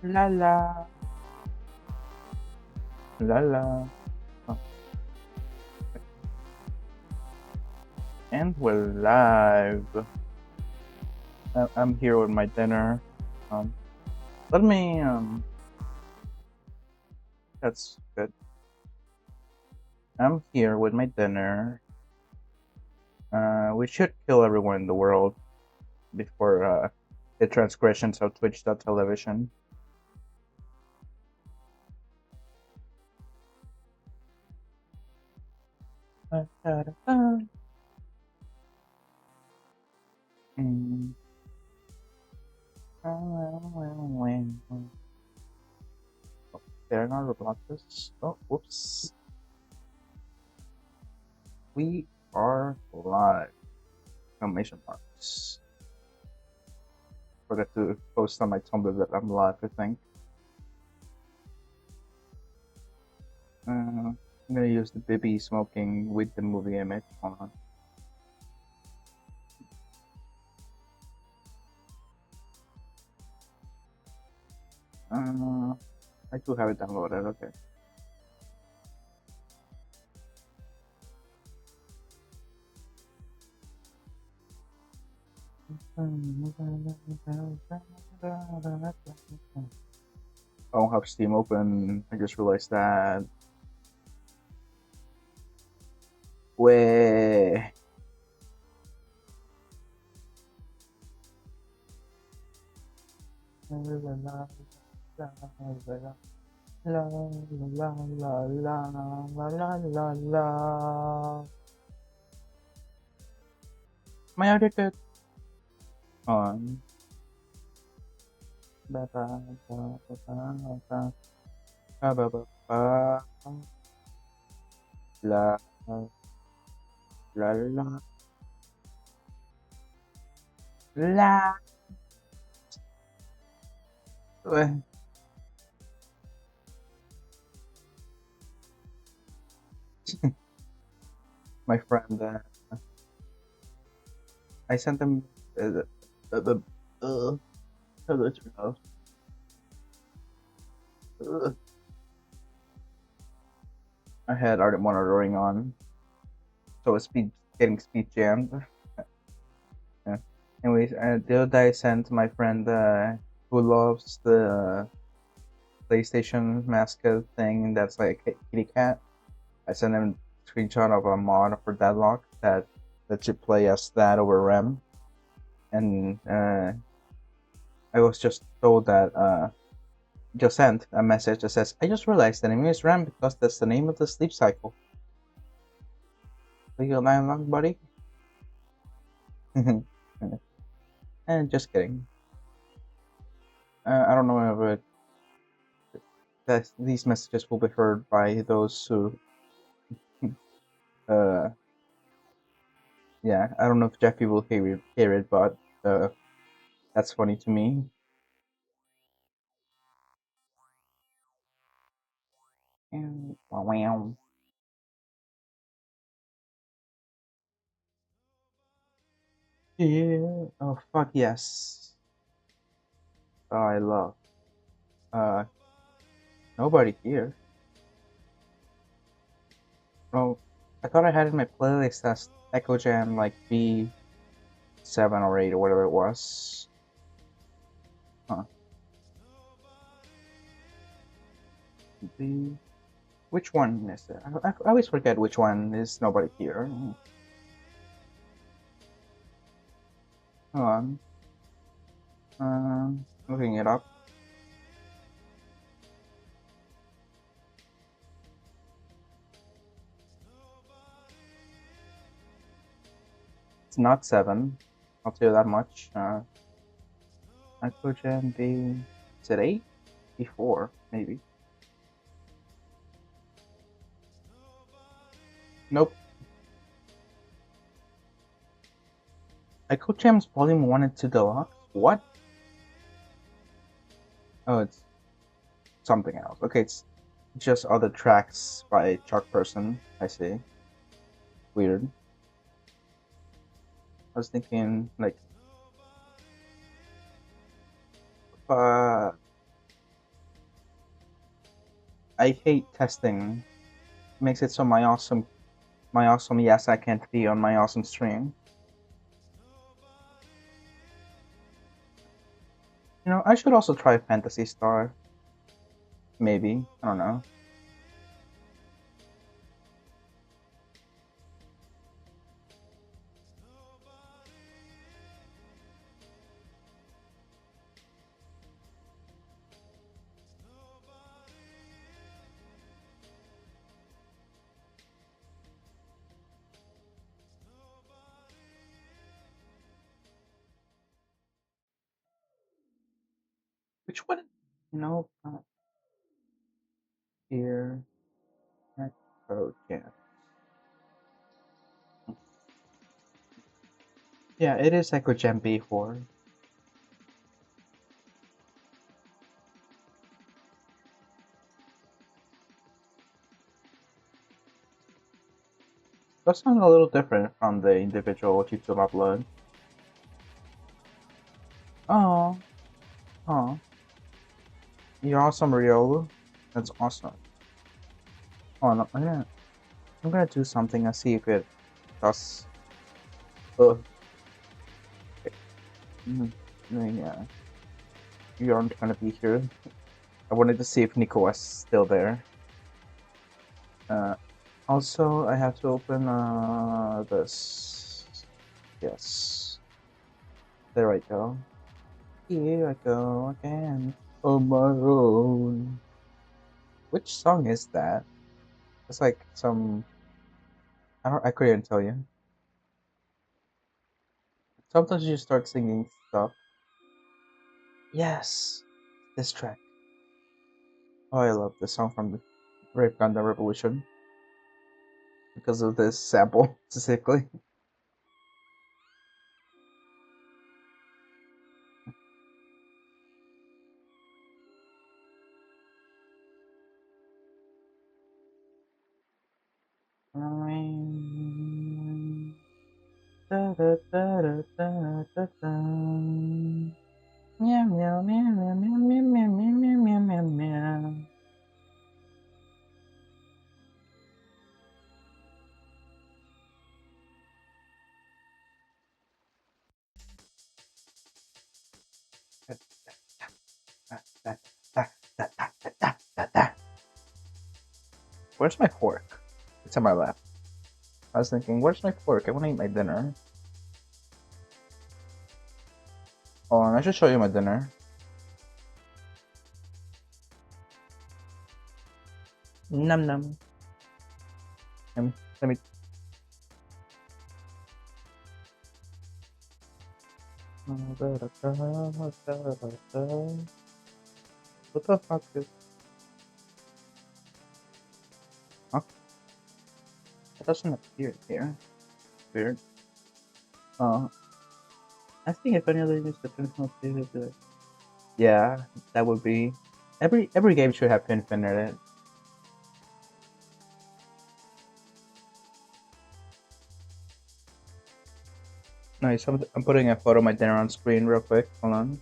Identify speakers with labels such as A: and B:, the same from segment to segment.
A: La la la la. Oh, and we're live. I'm here with my dinner. Um, let me. That's good. I'm here with my dinner. We should kill everyone in the world before the transgressions of Twitch.television. Mm. There are no blockers. Oh, whoops. We are live. Exclamation marks. Forgot to post on my Tumblr that I'm live, I think. I'm gonna use the Bibby smoking with the movie image. Hold on. I do have it downloaded, okay. I don't have Steam open. I just realized that. Way. La la la la la la la. My edited on. Ba ba ba ba ba ba ba ba ba. La la la la. My friend, I sent him the how do I turn off? I had art monitoring on, so it's getting speed jammed. Yeah. Anyways, the other day I sent my friend who loves the PlayStation mascot thing that's like a kitty cat. I sent him a screenshot of a mod for Deadlock that lets you play as that over REM, and I was just told that just sent a message that says, "I just realized the name is REM because that's the name of the sleep cycle." Legal nine long, buddy. And just kidding. I don't know if that these messages will be heard by those who. Yeah, I don't know if Jeffy will hear it, but that's funny to me. Wow. Yeah. Oh fuck yes. Oh, I love. Uh, nobody here. Oh, I thought I had in my playlist as Echo Jam like B7 or 8 or whatever it was. Huh. B. Which one is it? I always forget which one is nobody here. Hold on. Looking it up. It's not 7. I'll tell you that much. Echo Jam B. Is it 8? B4, maybe. Nope. Echo Jam's Volume 1 and 2 Deluxe? What? Oh, it's something else. Okay, it's just other tracks by Chuck Person. I see. Weird. I was thinking, like, I hate testing. It makes it so my awesome yes I can't be on my awesome stream. I should also try Fantasy Star. Maybe. I don't know. Which one? Here. Oh, yeah. Yeah, it is Echo Gem B4. Does sound a little different from the individual YouTube upload. Oh, oh, you're awesome, Riolu. That's awesome. Oh, no, I'm gonna do something and see if it does. Uh, yeah, you aren't gonna be here. I wanted to see if Nico was still there. Also, I have to open this. Yes, there I go. Here I go again on my own. Which song is that? It's like some. I couldn't tell you. Sometimes you start singing stuff. Yes, this track. Oh, I love this song from the Rape Gundam Revolution because of this sample specifically. Meow meow meow meow meow meow meow meow meow meow. Where's my fork? It's on my lap. I was thinking, where's my fork? I want to eat my dinner. Oh, and I should show you my dinner. Num num. Let me. What the fuck is? Huh? It doesn't appear here. Weird. Uh, I think if any other use the traditional theater, yeah, that would be. Every game should have Pinfin in it. Nice. I'm putting a photo of my dinner on screen real quick. Hold on.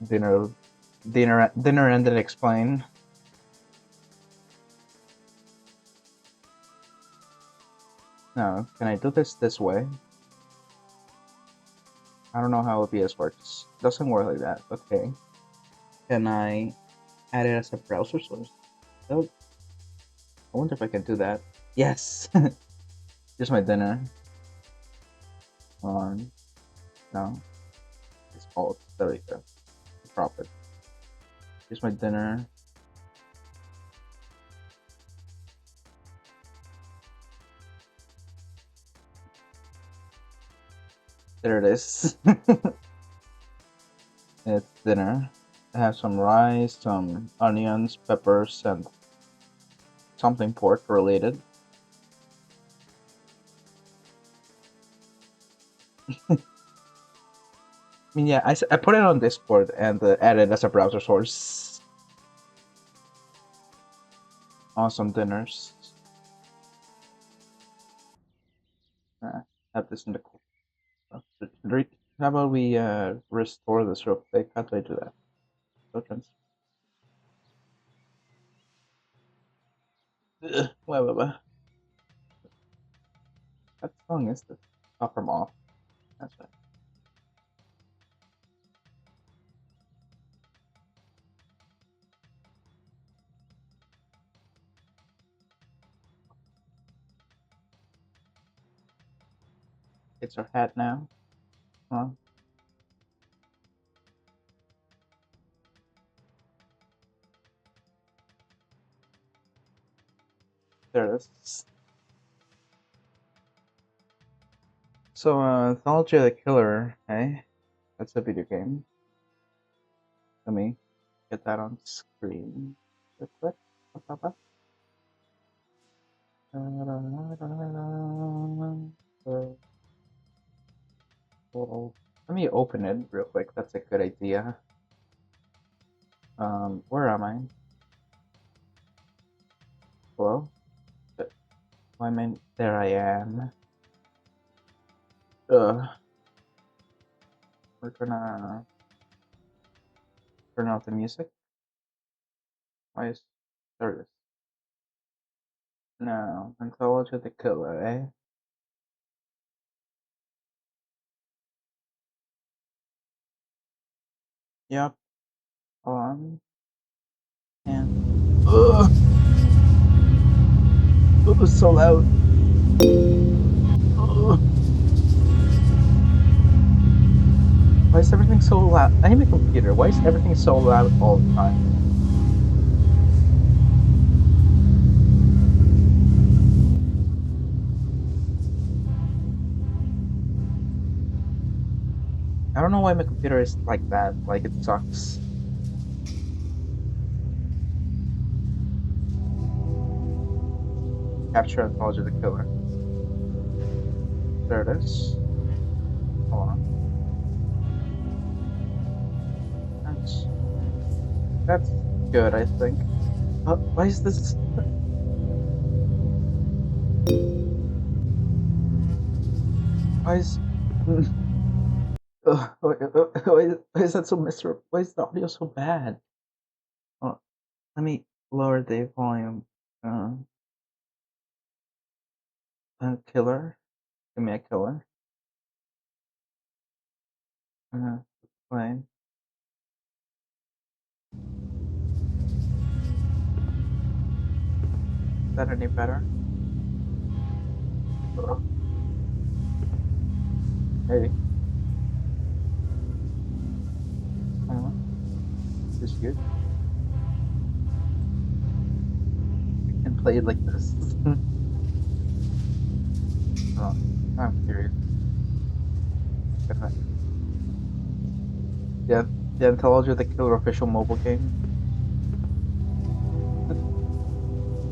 A: dinner, dinner, and then explain. No, can I do this way? I don't know how OBS works. Doesn't work like that. Okay. Can I add it as a browser source? Oh, I wonder if I can do that. Yes. Here's my dinner. On. No. It's alt. There we go. Drop it. Here's my dinner. There it is. It's dinner. I have some rice, some onions, peppers, and something pork related. mean, yeah, I put it on Discord and added as a browser source. Awesome dinners. Have this in the cool. How about we restore this real quick? How do I do that? Tokens. Wait. What song is this? Top from off. That's right. It's her hat now. Huh? There it is. So, Anthology of the Killer, hey? That's a video game. Let me get that on screen real quick. Let me open it real quick. That's a good idea. Where am I? Hello? I mean, there I am. We're gonna turn off the music. Why is there it is? No, Anthology of the Killer, eh? Yep. On and it was so loud. Ugh. Why is everything so loud? I am a computer. Why is everything so loud all the time? I don't know why my computer is like that. Like it sucks. Capture Anthology of the Killer. There it is. Hold on. That's good, I think. Why is this? Why is? Why is that so miserable? Why is the audio so bad? Oh, let me lower the volume. Uh, Killer. Give me a killer. Play. Is that any better? Maybe. This is good. I can play it like this. Oh, I'm curious. Yeah, the Anthology of the Killer official mobile game.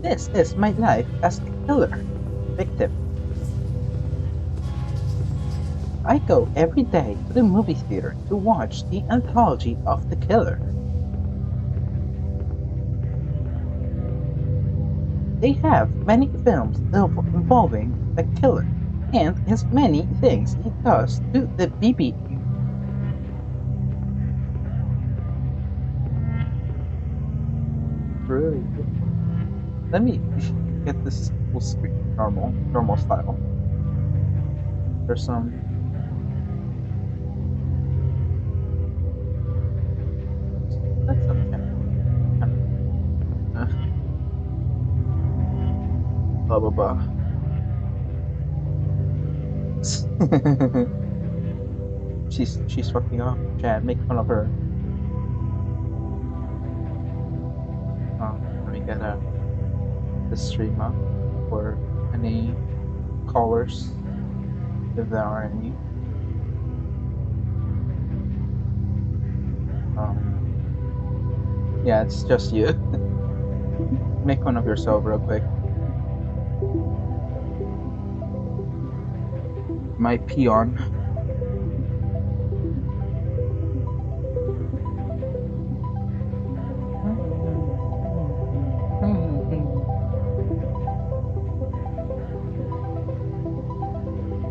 A: This is my life as a killer victim. I go every day to the movie theater to watch the Anthology of the Killer. They have many films involving the killer and his many things he does to the BBQ. Really? Let me get this full screen, normal style. There's some. That's okay. Blah blah blah. she's fucking off. Chad, make fun of her. Let me get the stream up for any callers, if there are any. Yeah, it's just you. Make fun of yourself real quick. My peon.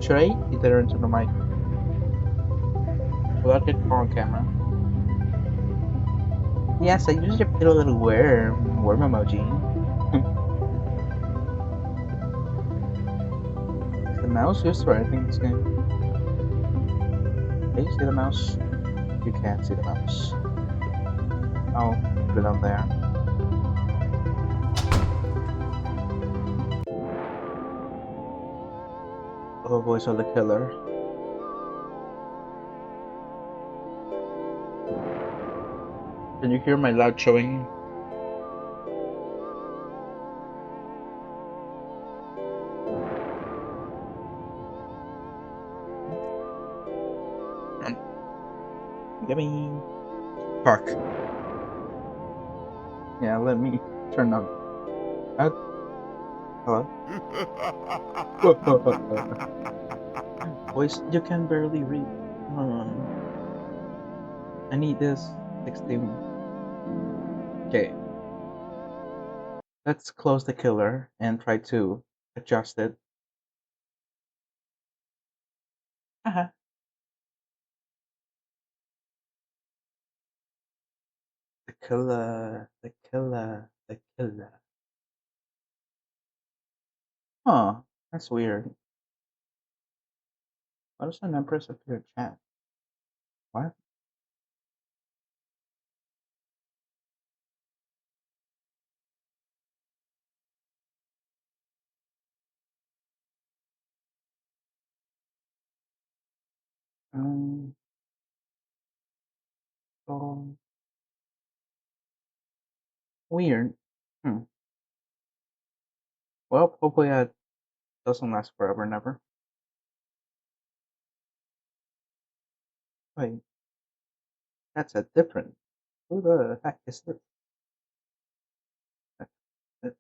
A: Should I either into the mic? Will that get on camera? Yes, I usually put a little worm emoji. Is the mouse used for anything in this game? Can you see the mouse? You can't see the mouse. I'll put it on there. Oh, voice of the killer. Can you hear my loud chewing? Yummy. Fuck. Yeah, let me turn on. Hello? Voice, you can barely read. I need this 16. Okay. Let's close the killer and try to adjust it. Uh-huh. The killer, the killer, the killer. Huh, that's weird. Why does an Empress appear in chat? What? Um, so weird. Hmm. Well, hopefully that doesn't last forever and ever. Wait, that's a different. Who the heck is this?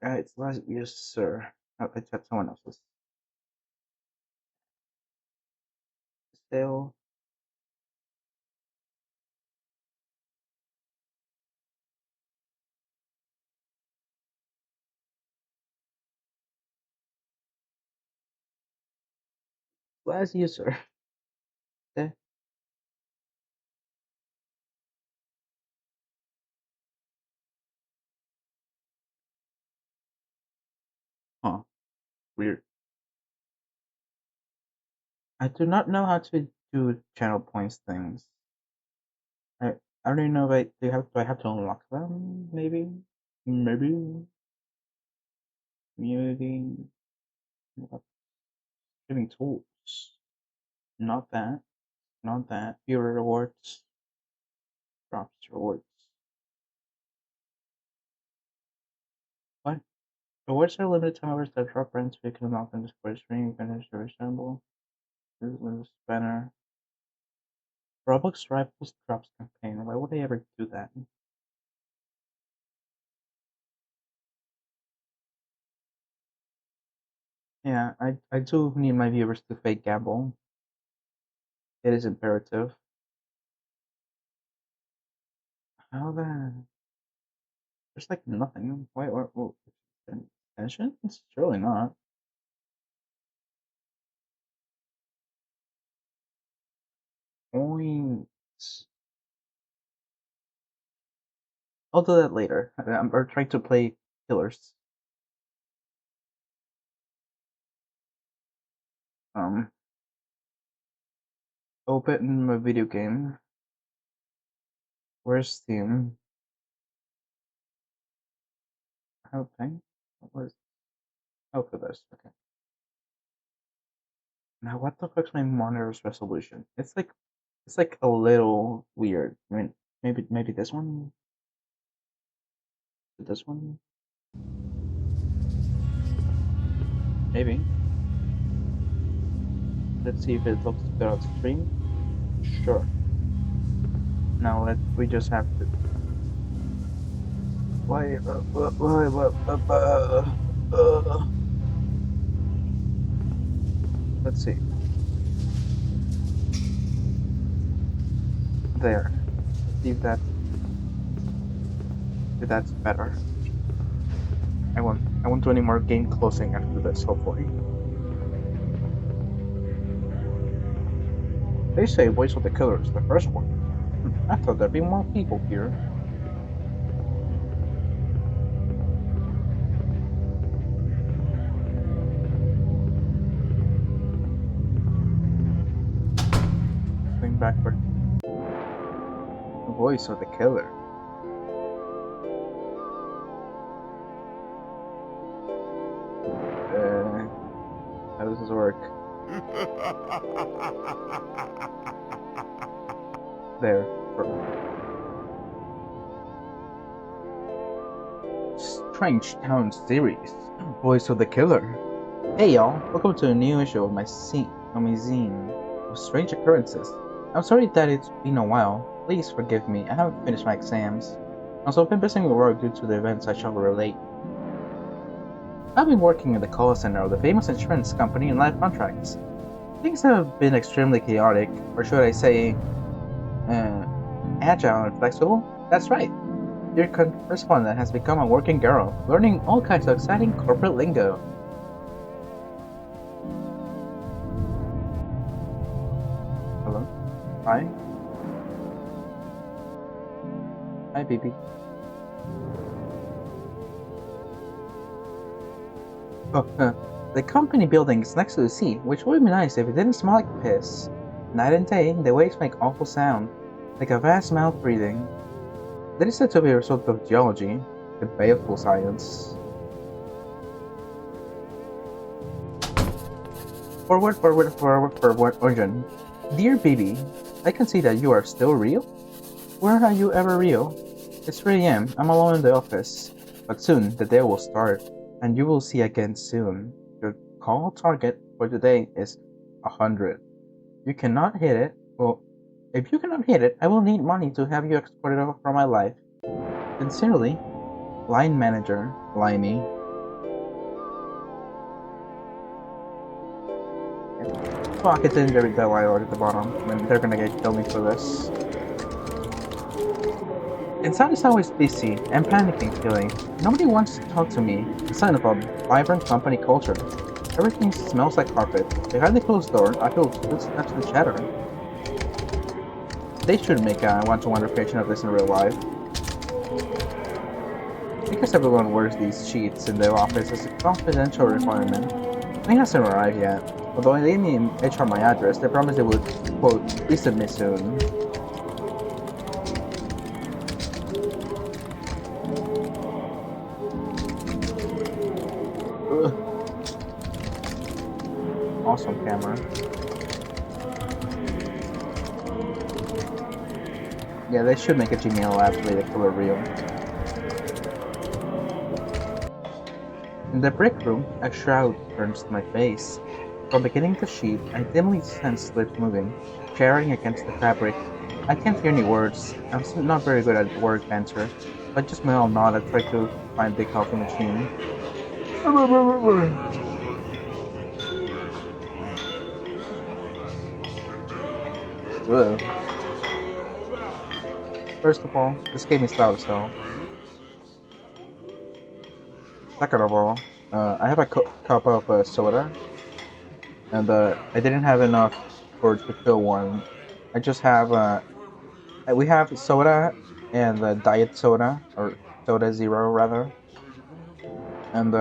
A: It's last user. Oh, it's at someone else's. Still, last user. Eh, huh, weird. I do not know how to do channel points things. I I don't even know if do I have to unlock them? Maybe? Maybe? Community. Giving tools. Not that. Not that. Viewer rewards. Drops rewards. What? Rewards are limited time hours that drop rents so you can unlock them Discord stream, finish the resemble. This is banner. Roblox Rivals drops campaign. Why would I ever do that? Yeah, I do need my viewers to fake gamble. It is imperative. How the there's like nothing. Why or tension? It's surely not. Points. I'll do that later. I'm or trying to play killers. Um, open my video game. Where's Steam? Okay. Where's oh for this? Okay. Now what the fuck's my monitor's resolution? It's like a little weird. I mean, maybe this one. This one. Maybe. Let's see if it looks good on stream. Sure. Now we just have to. Why? Let's see. There. Let's see if that's better. I won't do any more game closing after this, hopefully. They say Voice of the Killer is the first one. I thought there'd be more people here. Going backward. Voice of the Killer. How does this work? There. Strange Town series. Voice of the Killer. Hey y'all, welcome to a new issue of my zine of strange occurrences. I'm sorry that it's been a while. Please forgive me, I haven't finished my exams. Also, I've been busy with work due to the events I shall relate. I've been working in the call center of the famous insurance company in life contracts. Things have been extremely chaotic, or should I say, agile and flexible? That's right. Your correspondent has become a working girl, learning all kinds of exciting corporate lingo. Hello? Hi? Hi, baby. Oh, the company building is next to the sea, which would be nice if it didn't smell like piss. Night and day, the waves make awful sound, like a vast mouth breathing. That is said to be a result of geology, the baleful science. Forward, origin. Dear baby, I can see that you are still real. Where are you ever real? It's 3 a.m. I'm alone in the office, but soon the day will start, and you will see again soon. Your call target for today is 100. You cannot hit it. Well, if you cannot hit it, I will need money to have you escorted off from my life. Sincerely, line manager, Limey. Fuck, it's in there, that white at the bottom. And they're gonna kill me for this. Inside is always busy and panicking feeling. Nobody wants to talk to me. A sign of a vibrant company culture. Everything smells like carpet. Behind the closed door, I feel footsteps and chatter. They should make a one-to-one replication of this in real life. Because everyone wears these sheets in their office as a confidential requirement. It hasn't arrived yet. Although they gave me HR my address, they promised they would, quote, visit me soon. Ugh. Awesome camera. Yeah, they should make a Gmail app with the killer real. In the break room, a shroud turns to my face. From beginning to sheet, I dimly sense lips moving, tearing against the fabric. I can't hear any words. I'm not very good at word banter, but just my own nod and try to find the coffee machine. Ugh. First of all, this game is loud as hell. Second of all, I have a cup of soda, and I didn't have enough for to fill one. I just have we have soda and diet soda, or soda zero rather, and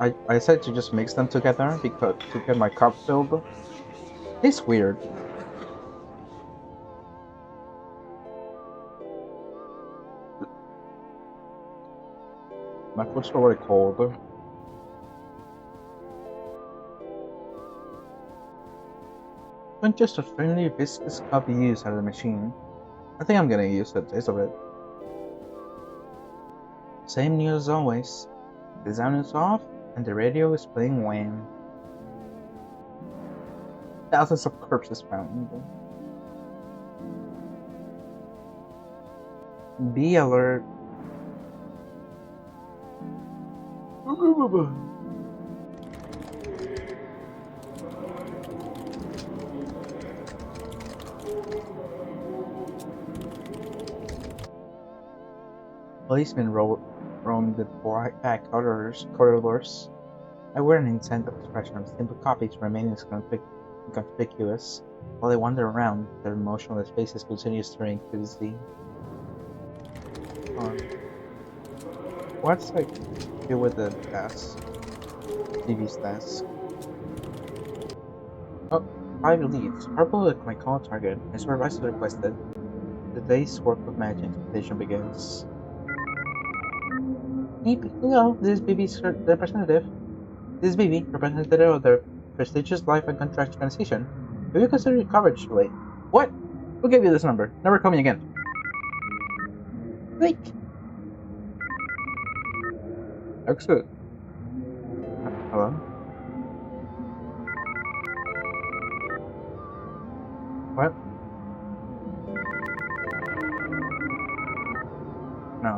A: I said to just mix them together because to get my cup filled. It's weird. My foot's already cold. When just a friendly viscous cup used out of the machine. I think I'm gonna use the taste of it. Same news as always. The sound is off and the radio is playing Wham. Thousands of corpses found. Be alert. Policemen roamed the back corridors. I wear an intent of expression, simple copy to remain in conflict inconspicuous, while they wander around, their motionless faces continue staring to the sea. What's like do with the desk? TV's desk. Oh, 5 leads. Purple is my call target. My supervisor requested. The day's work of managing expectation begins. Beep. Hello, this is BB's representative. This is BB, representative of the prestigious life and contract organization. Have you considered your coverage late? What? Who gave you this number? Never call me again. Click. Exit. Hello? What? No.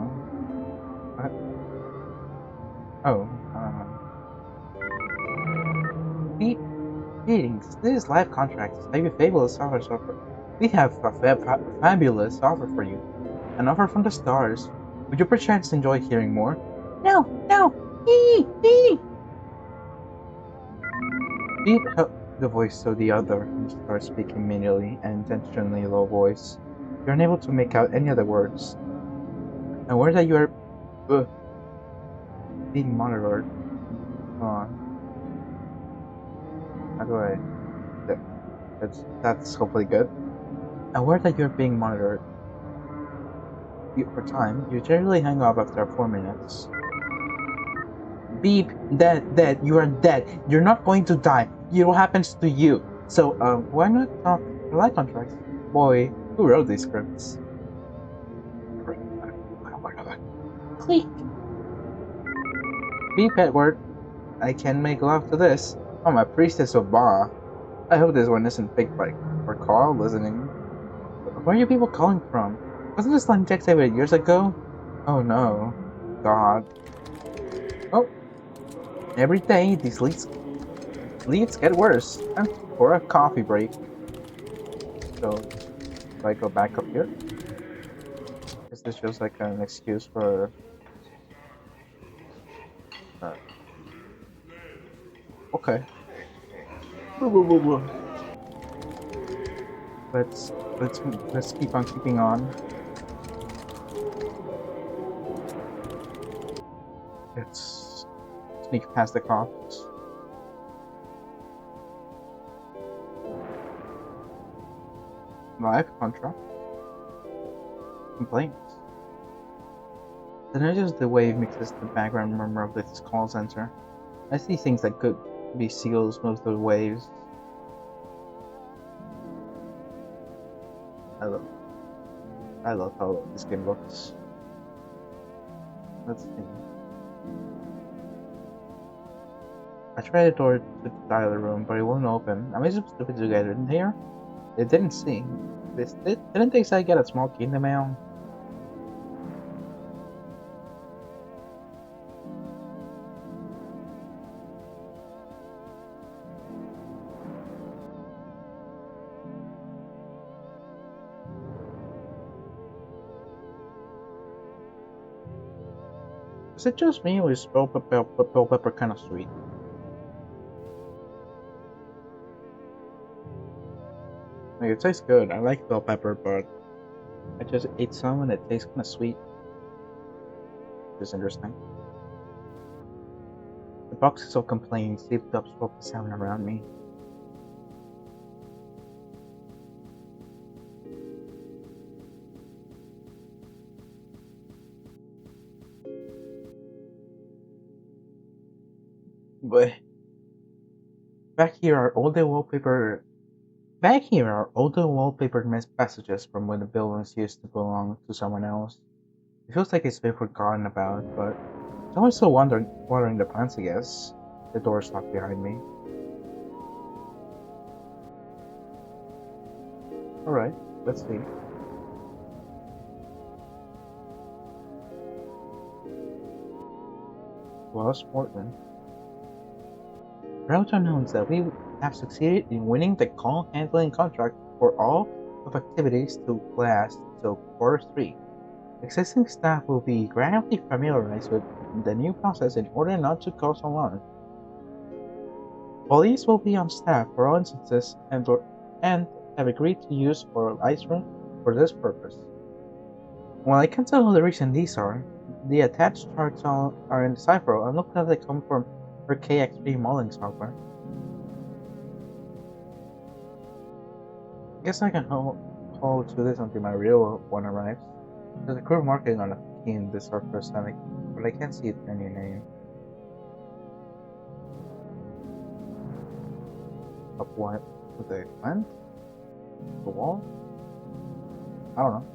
A: What? Oh, beep. Greetings. This is live contracts. I have a fabulous offer. We have a fabulous offer for you. An offer from the stars. Would you perchance enjoy hearing more? No, no! Beep! Beep the voice of the other and starts speaking manually and intentionally low voice. You're unable to make out any other words. Aware that you are being monitored. How do I? That's hopefully good. Aware that you're being monitored. Over time, you generally hang up after 4 minutes. Beep, dead, you are dead. You're not going to die. It happens to you. So, why not talk light contracts? Boy, who wrote these scripts? Click. Beep, Edward. I can make love to this. I'm a priestess of Ba. I hope this one isn't fake like for Carl listening. Where are you people calling from? Wasn't this line deactivated years ago? Oh no. God. Oh. Every day these leads get worse. Time for a coffee break. So, do I go back up here? Is this just like an excuse for... okay. Let's keep on keeping on. Let's sneak past the cops. Live contract. Complaints. The noise of the wave mixes the background murmur of this call center. I see things that could be seals move through the waves. I love how this game looks. Let's see. I tried the door to the dialer room, but it won't open. Am I supposed to get it in here? They didn't see. Didn't they say I get a small key in the mail? Is it just me, or is bell pepper kind of sweet? Like, it tastes good. I like bell pepper, but I just ate some and it tastes kind of sweet. Which is interesting. The boxes of complaints seeped up spoke the sound around me. But back here are all the wallpaper messages from when the buildings used to belong to someone else. It feels like it's been forgotten about, but someone's still watering the plants, I guess. The door's locked behind me. Alright, let's see. Ross Portman. Proud to announce that we have succeeded in winning the call handling contract for all of activities to last till Q3. Existing staff will be gradually familiarized with the new process in order not to cause alarm. Police will be on staff for all instances and have agreed to use our ice room for this purpose. Well, I can't tell who the reason these are. The attached charts are indecipherable and look like they come from her KXP modeling software. I guess I can hold to this until my real one arrives. There's a crew marking on a key in this surface, but I can't see any name. Up what? With the vent? The wall? I don't know.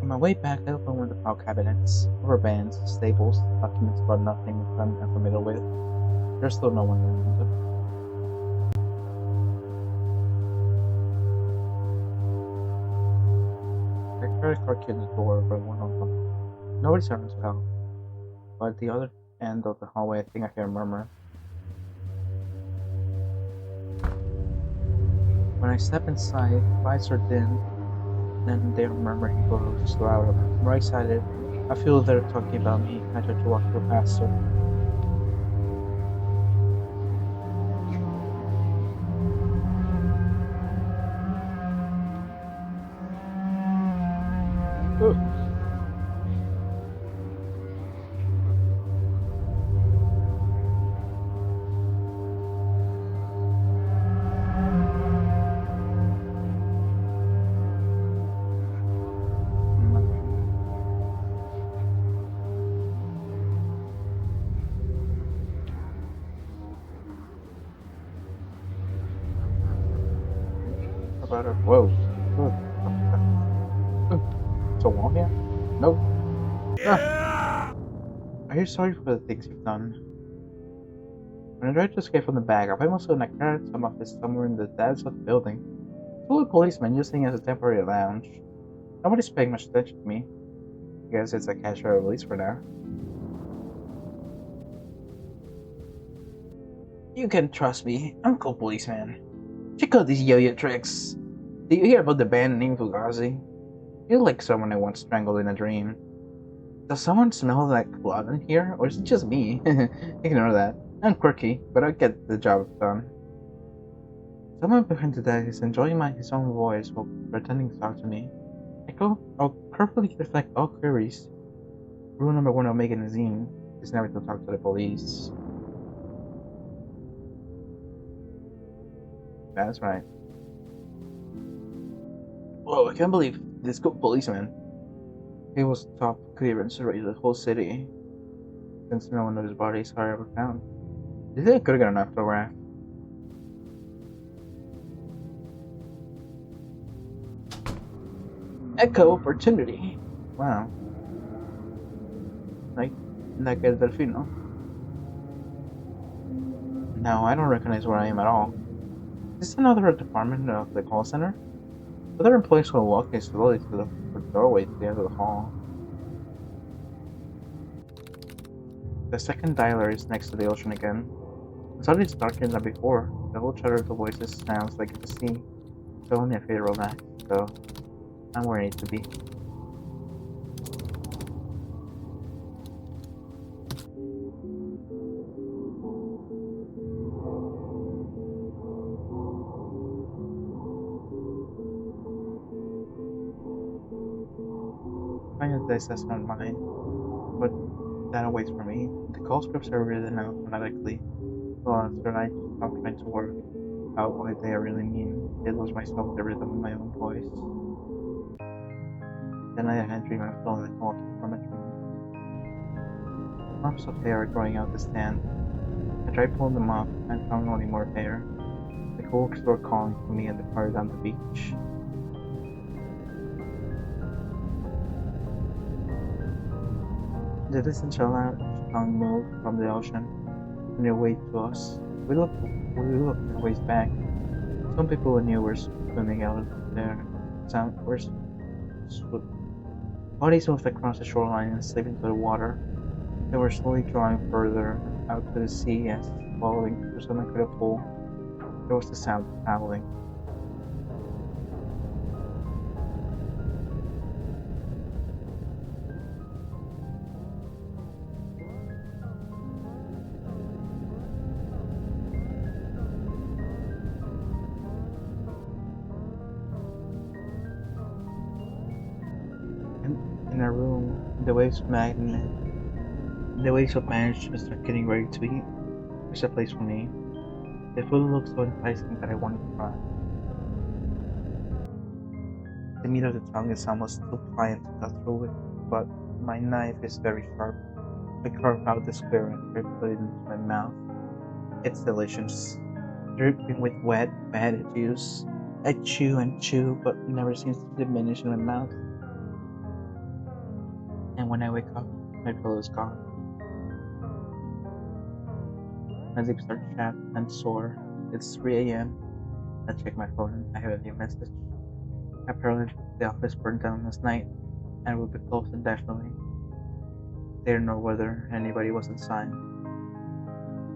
A: On my way back, I opened one of the file cabinets, rubber bands, staples, documents about nothing I'm unfamiliar with. There's still no one around. I tried to card the door, but one of them. Nobody's around to help. But at the other end of the hallway, I think I hear a murmur. When I step inside, lights are dim, and their murmuring grows louder. I'm more excited. I feel they're talking about me. I try to walk through faster. Ooh. About her. Whoa. Ooh. It's a wall here? Nope. Ah. Are you sorry for the things you've done? When I tried to escape from the bag, I found myself in a crowded office somewhere in the depths of the building. Full of policemen using it as a temporary lounge. Nobody's paying much attention to me. I guess it's a casual release for now. You can trust me. I'm cool policeman. Check out these yo-yo tricks. Did you hear about the band named Fugazi? You look like someone I once strangled in a dream. Does someone smell like blood in here, or is it just me? Ignore that. I'm quirky, but I get the job done. Someone behind the desk is enjoying his own voice while pretending to talk to me. I'll perfectly reflect all queries. Rule number one of making a zine is never to talk to the police. That's right. Whoa, I can't believe this good policeman. He was top clearance to raid the whole city, since no one of his bodies are ever found. Do you think I could've got an autograph? Echo opportunity. Wow. Like El Delfino. No, I don't recognize where I am at all. Is this another department of the call center? Other employees were walking slowly to the doorway to the end of the hall. The second dialer is next to the ocean again. Suddenly it's darker than before. The whole chatter of the voices sounds like the sea. It's only a federal act, so I'm where I need to be. Finally, the assessment mine, but that awaits for me. The call scripts are written out phonetically. So after I stop trying to work out what they really mean, I lose myself the rhythm of my own voice. Then I had a dream of feeling like walking from a dream. Clumps of hair are growing out the stand. I tried pulling them off and found only more hair. The coworkers were calling for me and departed on the beach. The distant lounge tongue moved from the ocean on their way to us. We looked a ways back. Some people we knew were swimming out there. Bodies moved across the shoreline and slipped into the water. They were slowly drawing further out to the sea as following through some incredible pool. There was the sound of paddling. The waves magnet. The waves of managed to start getting ready to eat. There's a place for me. The food looks so enticing that I want to try. The meat of the tongue is almost too pliant to cut through it, but my knife is very sharp. I carve out the square and put it into my mouth. It's delicious, dripping with wet, bad juice. I chew and chew, but it never seems to diminish in my mouth. And when I wake up, my pillow is gone. My lips are chapped and sore. It's 3 a.m. I check my phone. I have a new message. Apparently, the office burned down last night and will be closed indefinitely. They don't know whether anybody was inside,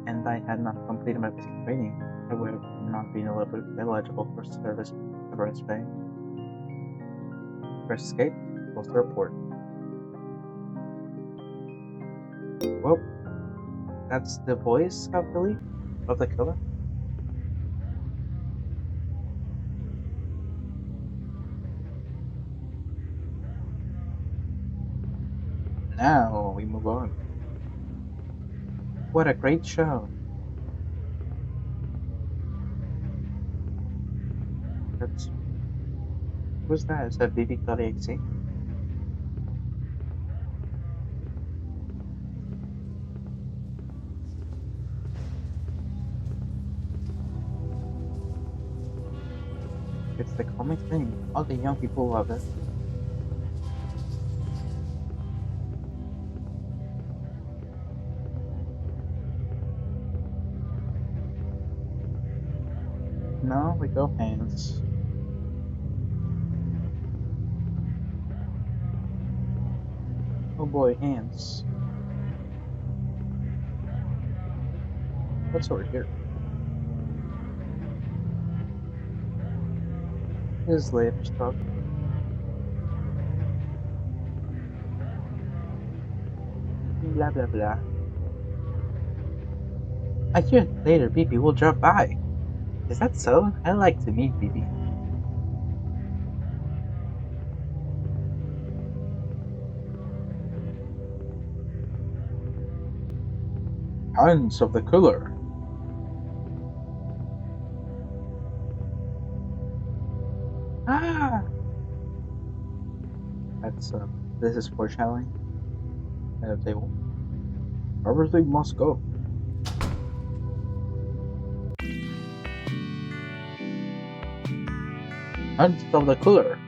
A: and I had not completed my basic training. I would have not been eligible for service severance pay. Press escape, close the report. Well, that's the voice, I believe, of the killer. Now we move on. What a great show! That's who's that? Is that BB.exe? It's the comic thing. All the young people love it. Now we go hands. Oh boy, hands. What's over here? His later stuff. Blah blah blah. I hear later BB will drop by. Is that so? I'd like to meet BB. Hands of the killer. Ah! That's this is foreshadowing. At a table. Everything must go. Hands of the killer.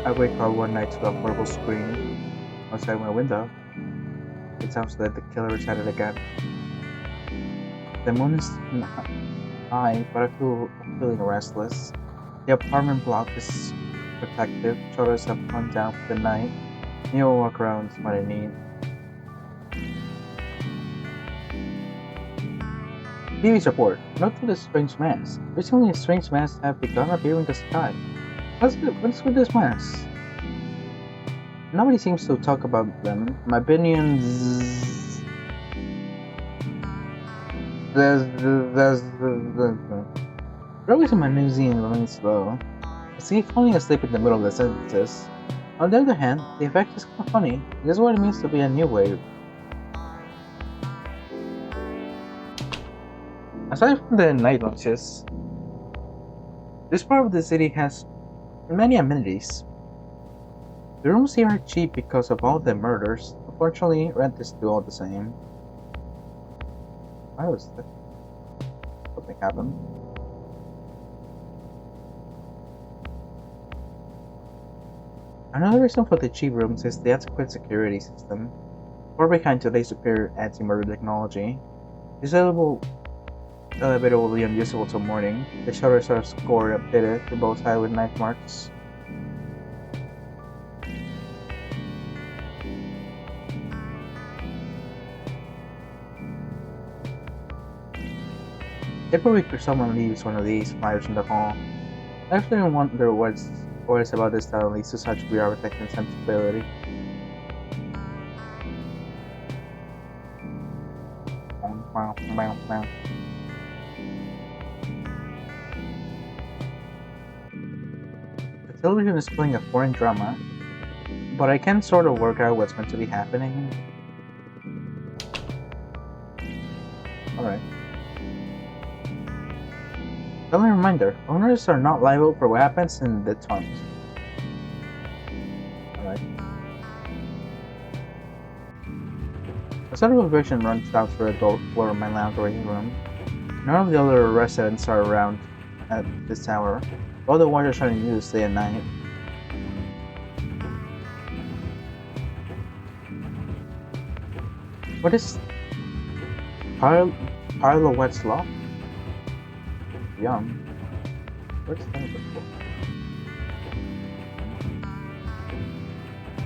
A: I wake up one night to a horrible scream outside my window. It sounds like the killer is at it again. The moon is high, but I'm feeling restless. The apartment block is protective. Shutters have gone down for the night. A walk around is what I need. TV's report. Note to the strange mass. Recently, strange masks have begun appearing in the sky. What's with this mass? Nobody seems to talk about them. My opinions. Progress in my museum remains slow. I see falling asleep in the middle of the sentences. On the other hand, the effect is kind of funny. This is what it means to be a new wave. Aside from the night lunches, this part of the city has many amenities. The rooms here are cheap because of all the murders. Unfortunately, rent is still all the same. Why was that? Something happened. Another reason for the cheap rooms is the adequate security system. Far behind today's superior anti-murder technology. Disable elevator will be unusable till morning. The shutters are scored updated to both high with knife marks. Every week or someone leaves one of these flyers in the hall. I often wonder what is about this town leads to such weird architecture and sensibility. Wow, wow. The television is playing a foreign drama, but I can sort of work out what's meant to be happening. Alright. Friendly reminder, owners are not liable for what happens in the tunnels. Alright. A set of eviction runs out through a door floor of my lounge waiting room. None of the other residents are around at this hour. All the watchers trying to use day and night. What is pile of wet slop? Yum. Where's that before?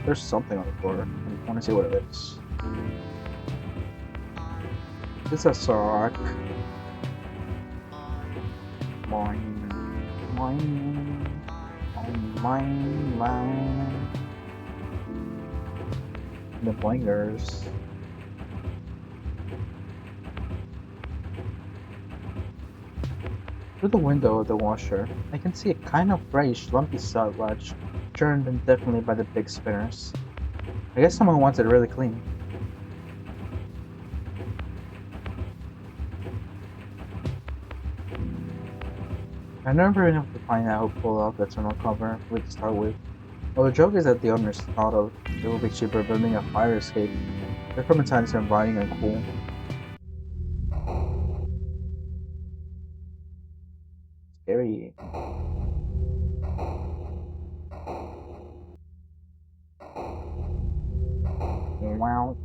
A: There's something on the floor. I want to see what it is. It's a sock. Mine. The blingers. Through the window of the washer, I can see a kind of grayish, lumpy sludge, churned indefinitely by the big spinners. I guess someone wants it really clean. I've never been able to find out who pulled off the tunnel cover to start with. Well, the joke is that the owners thought of it would be cheaper building a fire escape. They're from inside so inviting and cool. Scary. Wow.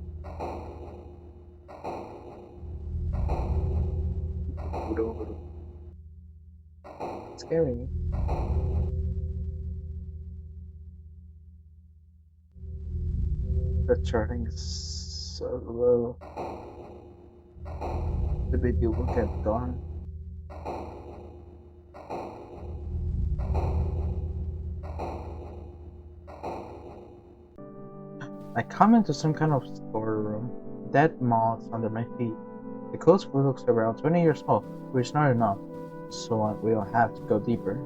A: Scary. The turning is so low. The baby will get gone. I come into some kind of storeroom. Dead moths under my feet. The closed book looks around 20 years old, which is not enough, so we'll have to go deeper.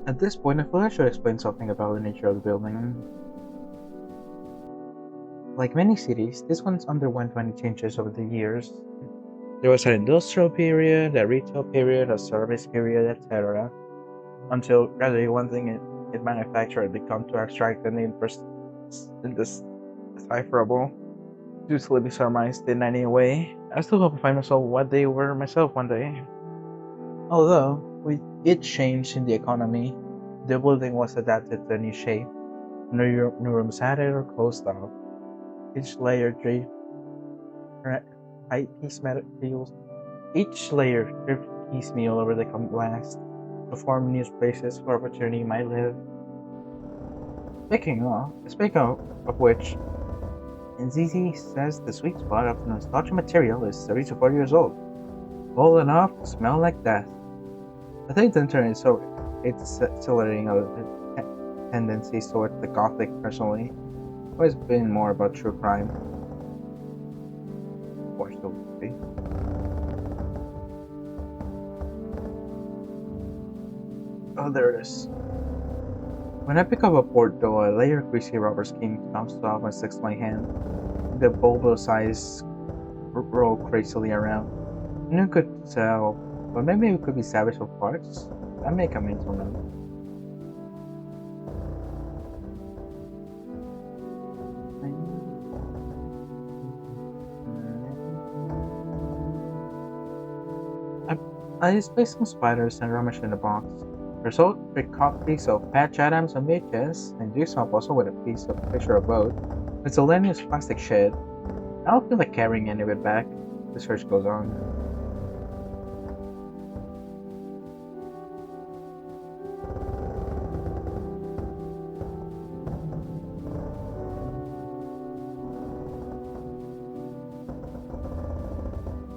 A: At this point, I feel I should explain something about the nature of the building. Like many cities, this one's underwent many changes over the years. There was an industrial period, a retail period, a service period, etc. Until gradually one thing it manufactured became too abstract and indecipherable to easily be surmised in any way. I still hope to find myself what they were myself one day. Although, with each change in the economy, the building was adapted to a new shape. New rooms added or closed off. Each layer draped Each layer drifted piecemeal over the blast to form new spaces where opportunity might live. Speaking of which, NZZ says the sweet spot of the nostalgia material is 30 to 40 years old. Old enough to smell like death. I think the internet is so it's accelerating of tendencies towards the gothic personally. I've always been more about true crime. Watch the movie. Oh, there it is. When I pick up a port door, a layer of greasy rubber skin comes off and sticks to my hand. The bulbous eyes roll crazily around. No good to tell, but maybe it could be salvaged for parts. I make a mental note. I displaced some spiders and rummaged in the box. Result, 3 copies of Patch Adams on VHS, and Jigsaw puzzle with a piece of picture of both. Miscellaneous plastic shit. I don't feel like carrying any of it back. The search goes on.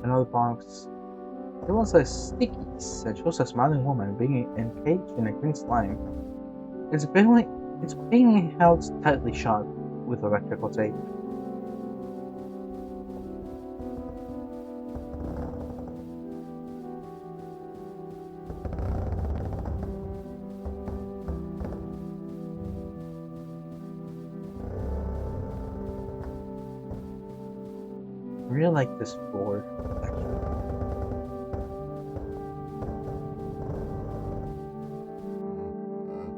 A: Another box. It was a stickies that shows a smiling woman being encaged in a green slime. It's It's being held tightly shut with electrical tape. I really like this floor, actually.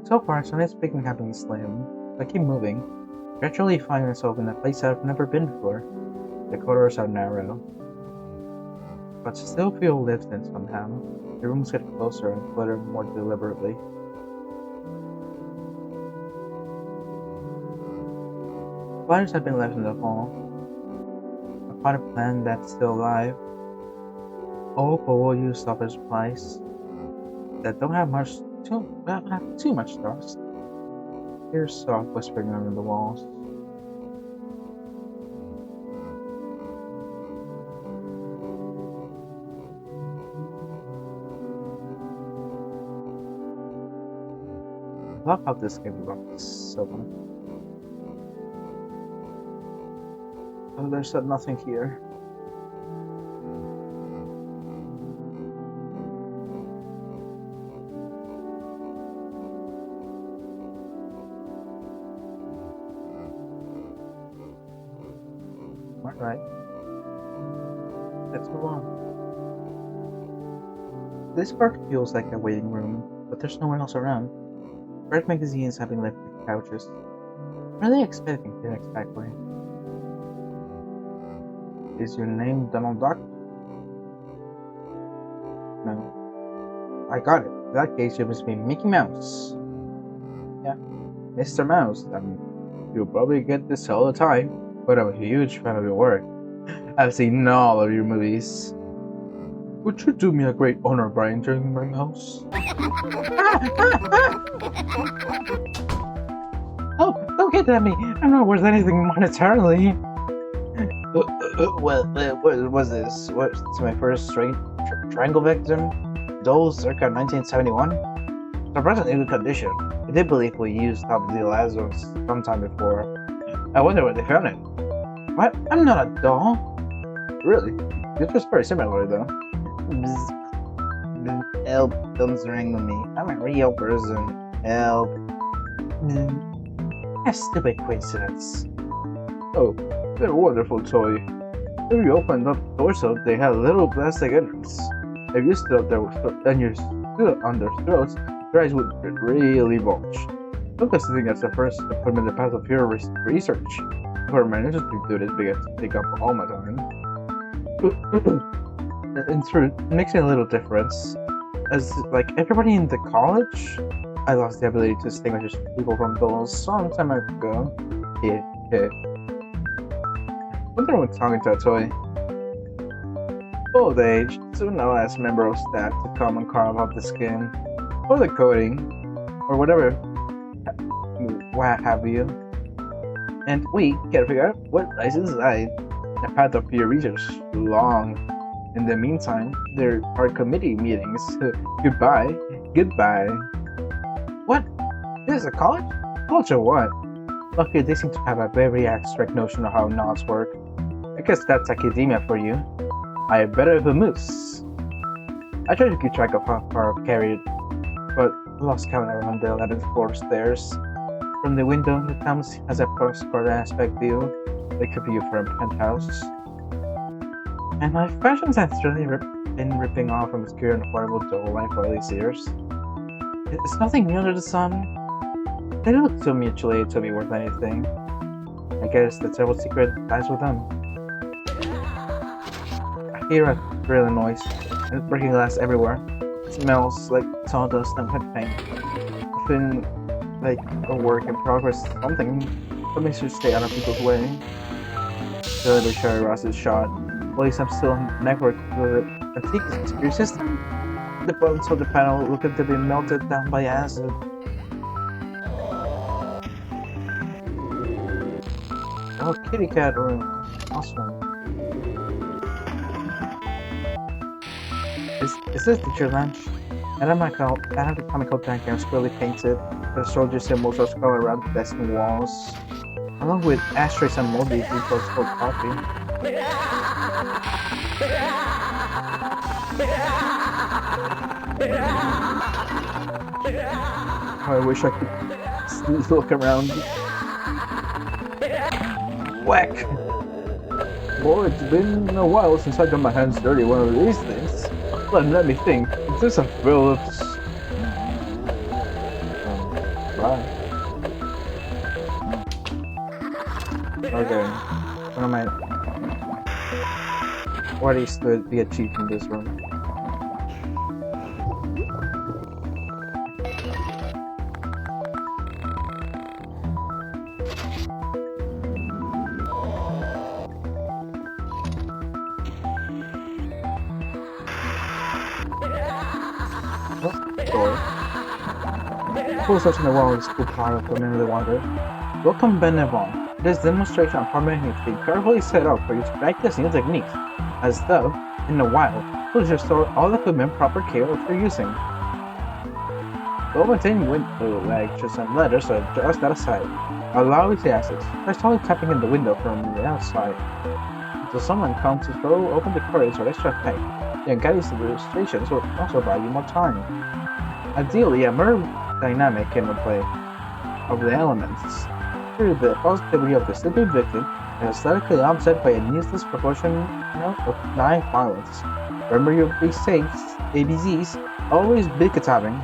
A: So far, tonight's picking have been slim. I keep moving. Gradually find myself in a place I've never been before. The corridors are narrow, but still feel lived in somehow. The rooms get closer and clutter more deliberately. Flyers have been left in the hall. A potted plant that's still alive. All ooohhh office supplies that don't have too much dust. Here's soft whispering under the walls. I love how this game looks so much. Oh, there's nothing here. Alright. Let's move on. This part feels like a waiting room, but there's no one else around. Red magazines have been left on the couches. What are they expecting here exactly? Is your name Donald Duck? No. I got it. In that case, you must be Mickey Mouse. Yeah, Mr. Mouse. You'll probably get this all the time, but I'm a huge fan of your work. I've seen all of your movies. Would you do me a great honor by entering my house? Oh, don't get at me! I'm not worth anything monetarily. What was this? What's my first triangle victim? Those circa 1971? Surprisingly good condition. I did believe we used top deal as of sometime before. I wonder where they found it. What? I'm not a doll. Really? This was very similar though. Help, don't strangle me. I'm a real person. Help. A stupid coincidence. Oh, they're a wonderful toy. If you opened up the torso, they had a little plastic entrance. If you stood up there and you stood on their throats, their eyes would really bulge. Don't think that's the first to put me in the path of pure research. For my interest into this begins to take up all my time. In truth, it makes a little difference. As like everybody in the college, I lost the ability to distinguish people from dolls some time ago. Yeah. Wonder what's talking to a toy. Old age, soon I'll ask a member of staff to come and carve out the skin, or the coating, or whatever, what have you. And we can figure out what lies inside. The path of peer research is long. In the meantime, there are committee meetings. Goodbye. What? This is a college? College of what? Luckily, they seem to have a very abstract notion of how knots work. I guess that's academia for you. I better have a moose. I tried to keep track of how far I've carried, but lost count around the 11th floor stairs. From the window, the Thames has a postcard aspect view, like a view from a penthouse. And my fashion sense really been ripping off from obscure and horrible doll line for all these years. It's nothing new under the sun. They don't look so mutually to be worth anything. I guess the terrible secret lies with them. I hear a drilling noise and breaking glass everywhere. It smells like sawdust and wet paint. I feel like a work in progress, something should stay out of people's way. The laboratory Ross is shot. At least I'm still on network with the antique security system. The bones of the panel look to be melted down by acid. Oh, kitty cat room. Awesome. Is this teacher lunch? Anatomical diagrams clearly painted, the soldier symbols are scrawled around the desk and walls, along with ashtrays and moldy details for coffee. I wish I could look around. Whack! Boy, it's been a while since I got my hands dirty one of these things. Let me think. Is this a Phillips? Bye. Okay. What am I? What is to be achieved in this room? Door. Full such in the wall is too proud of community wonder. Welcome Benevon. This demonstration of harmony has been carefully set up for you to practice new techniques, as though, in the wild, you'll just store all equipment proper care for using. Don't maintain window ledges and letters, so just that aside. Allow easy access. Try slowly tapping in the window from the outside. Until someone comes to throw open the curtains or extra paint. Then guidance illustrations will also buy you more time. Ideally, a murder dynamic can play of the elements. Through the positivity of the sleeping victim and aesthetically offset by a needless proportion of knife violence. Remember your big safes, ABZs, always big tapping.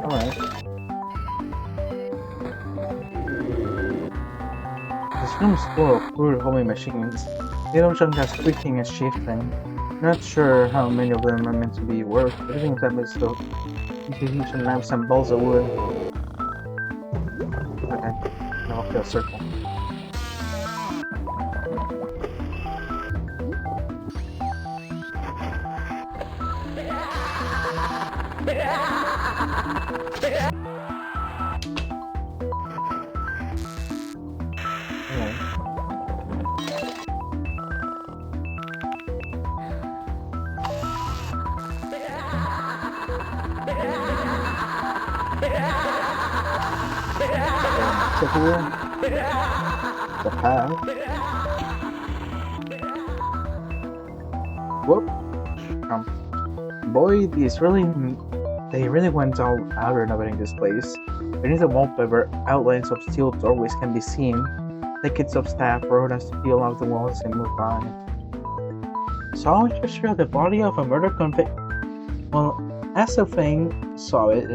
A: Alright. This room is full of crude homing machines. Little junk as squeaking and shifting. Not sure how many of them are meant to be worked. Everything that is still infusion lamps and balls of wood. Okay, now I'll fill a circle. Here, the path. Whoop! Boy, they really went all out renovating this place. Beneath the wallpaper, outlines of steel doorways can be seen. Thickets of staff rode as to peel off the walls and move by. Saw a gesture of the body of a murder convict. Well, as the thing saw it,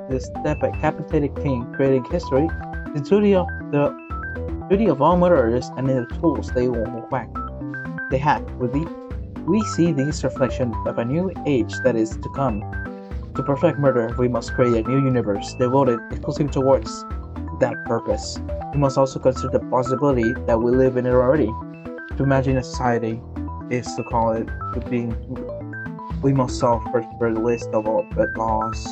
A: this decapitated king creating history. The duty of all murderers and the tools they have. We see these reflections of a new age that is to come. To perfect murder, we must create a new universe devoted exclusively towards that purpose. We must also consider the possibility that we live in it already. To imagine a society is to call it to being. We must solve first for the list of all bylaws.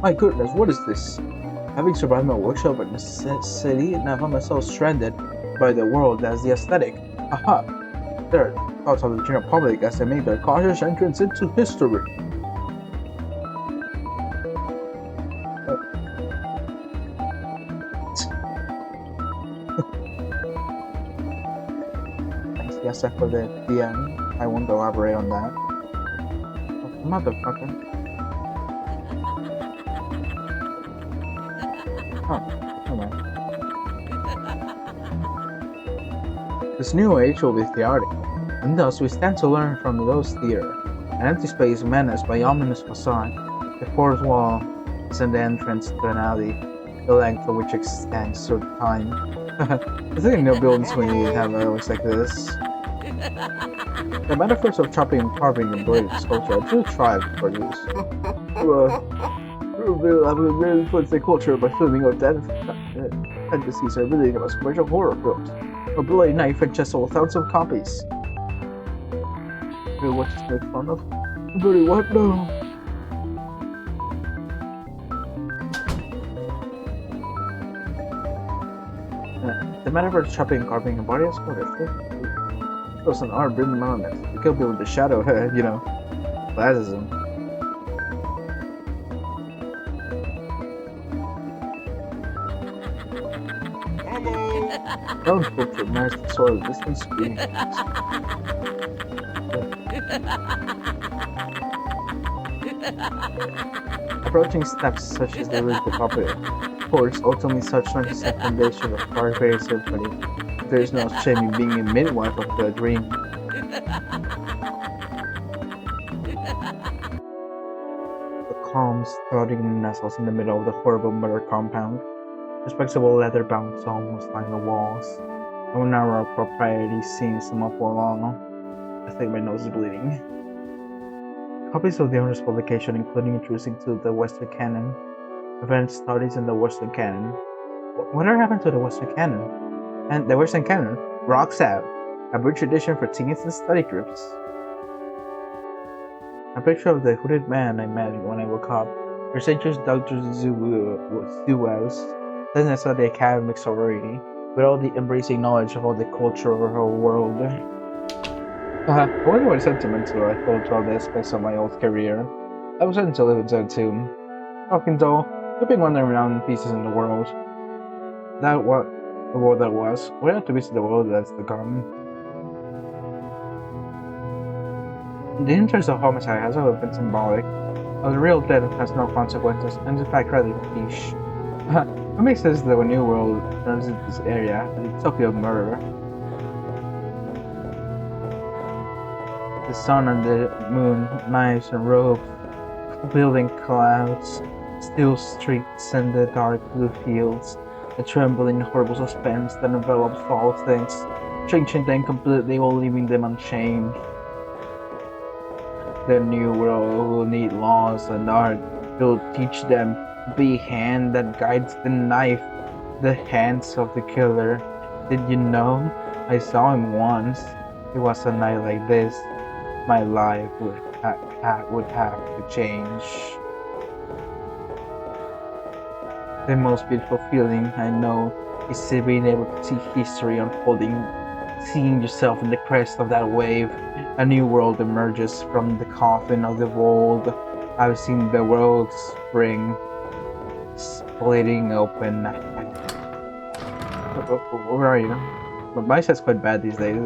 A: My goodness, what is this? Having survived my workshop in the city, and I found myself stranded by the world as the aesthetic. Aha! There, thoughts of the general public as they make their cautious entrance into history. Yes, for the end. I won't elaborate on that. Oh, motherfucker. Oh, alright. This new age will be theoretic, and thus we stand to learn from those theater. An empty space menaced by ominous facade. The fourth wall is in the entrance to an alley, the length of which extends through time. I think no buildings we have areas like this. The metaphors of chopping, carving, and braiding sculpture do thrive for use. Really influence the culture by filming of fantasies or reading about commercial horror films. A bloody knife and just sold thousands of copies. What to make fun of? Bloody what? No. the metaverse chopping and carving a body of sculpture. Those an art bring elements. You kill people with the shadow, you know, classism. Don't sculpture immersed in sort of distant screaming. Approaching steps such as the root of popular. Of course, ultimately such not is the foundation of barbarian symphony. There is no shame in being a midwife of the dream. The calm, studying nestles in the middle of the horrible murder compound. Respectable leather-bound almost line the walls. No narrow propriety seems somewhat long. I think my nose is bleeding. Copies of the owner's publication, including introducing to the Western canon, event studies in the Western canon. Whatever happened to the Western canon? And the Western canon rocks out. A brief tradition for teens and study groups. A picture of the hooded man I met when I woke up. Researchers Dr. Zuwas doesn't necessarily the academic sorority, but all the embracing knowledge of all the cultural world. I wonder what sentimental I felt throughout the aspects of my old career. I was starting to live inside too. Talking though, flipping wandering around pieces in the world. That what the world that was. Why not to visit the world that's to come? The interest of homicide has always been symbolic. Of the real death has no consequences, and in fact rather niche. What makes this the new world turns into this area, the utopia of murder? The sun and the moon, knives and ropes, building clouds, still streets and the dark blue fields, a trembling horrible suspense that envelops all things, changing them completely while leaving them unchanged. The new world will need laws and art. It will teach them to be hand that guides the knife, the hands of the killer. Did you know? I saw him once. It was a night like this. My life would have to change. The most beautiful feeling I know is being able to see history unfolding, seeing yourself in the crest of that wave. A new world emerges from the coffin of the old. I've seen the world spring, splitting open. Where are you? My eyesight's quite bad these days.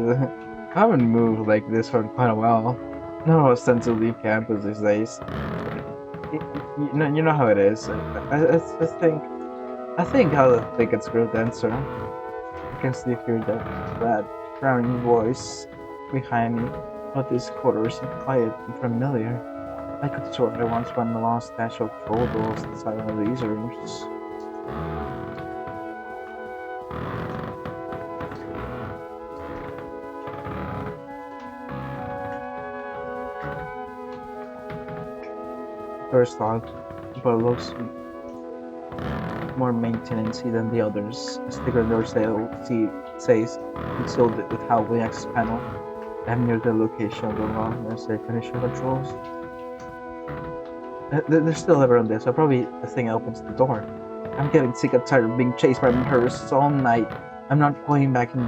A: I haven't moved like this for quite a while. No, I was sent to leave campus these days. You know how it is. I think I'll think it's great answer. I can still hear that frowning voice behind me, but these quarters are quiet and familiar. I could swear I once found a lost stash of photos inside one of these rooms. First locked, but looks more maintenance than the others. A sticker door says concealed with Howley access panel. I'm near the location of the wrong necessary condition controls. There's still ever on this, so probably the thing opens the door. I'm getting sick and tired of being chased by murderers all night. I'm not going back and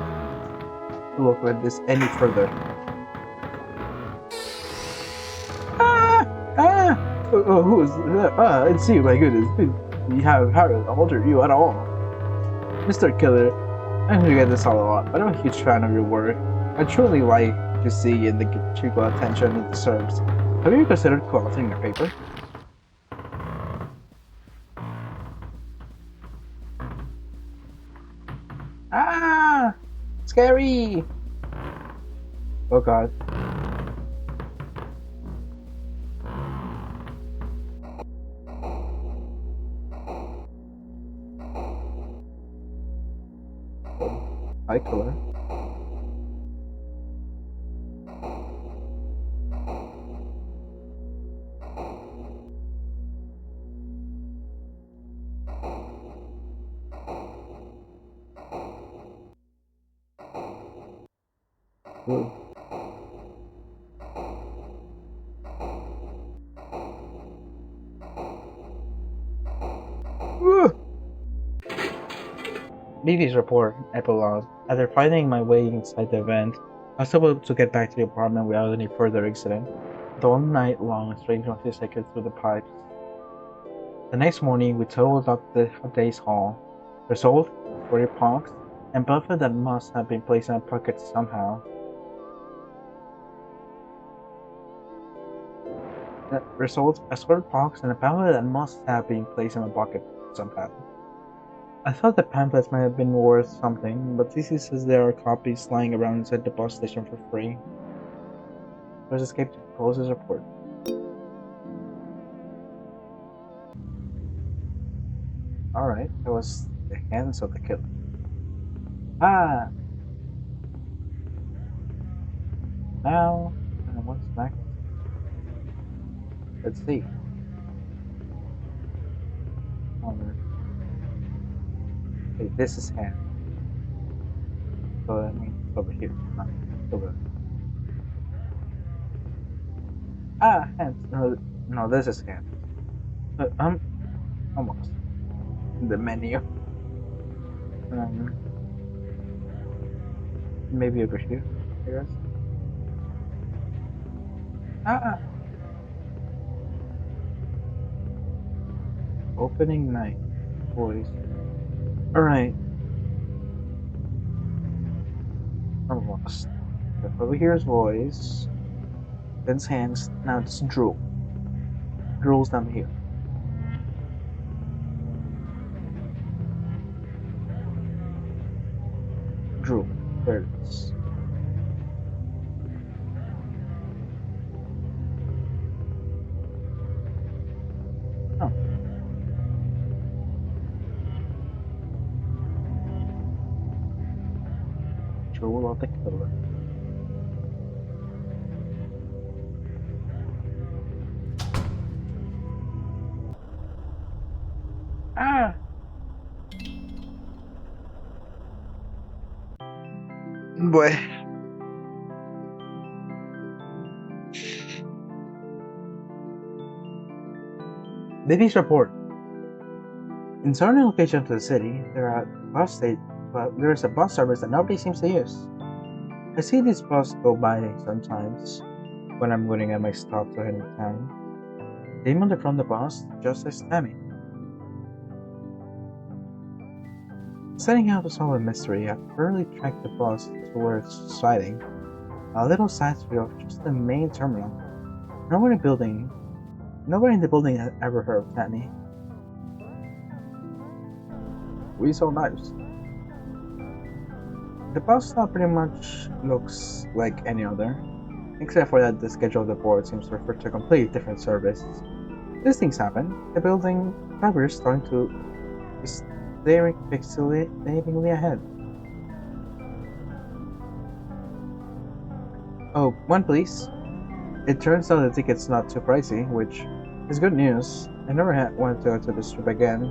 A: look at this any further. Who is that? It's you, my goodness. You have Harold altered you at all. Mr. Killer, I know you get this all a lot, but I'm a huge fan of your work. I truly like to see and the critical attention it deserves. Have you considered co-authoring your paper? Ah! Scary! Oh god. Hi, Killer. Ooh. BB's report, epilogue. After finding my way inside the event, I was able to get back to the apartment without any further incident. The all night long, strange noises echoed through the pipes. The next morning, we totaled up the day's haul. Result: 40 punks, and buffet that must have been placed in my pocket somehow. The result: a square box and a pamphlet that must have been placed in my pocket somehow. I thought the pamphlets might have been worth something, but CC says there are copies lying around inside the bus station for free. Let's escape to Police's report. Alright, that was the hands of the killer. Ah! Now, what's next? Let's see. Okay, this is hand. So that means it's over here. Not over. Ah, hands. No, this is hand. Almost. In the menu. Maybe over here, I guess. Ah! Opening night. Voice. Alright. Almost. Over here's voice. Then's hands. Now it's drool. Drool's down here. Drool. There it is. Oh. Drool of the killer. Ah! Boy. Baby's report. In certain locations of the city, there is a bus service that nobody seems to use. I see this bus go by sometimes when I'm going at my stop to head into town. The name on the front of the bus just says Tammy. Setting out to solve a mystery, I thoroughly tracked the bus to where it's sliding. A little side street of just the main terminal. Nobody in the building had ever heard of Tammy. We saw knives. The bus stop pretty much looks like any other, except for that the schedule of the board seems to refer to a completely different service. These things happen. The building driver is starting to be staring fixatingly ahead. Oh, one please. It turns out the ticket's not too pricey, which is good news. I never wanted to go to this trip again.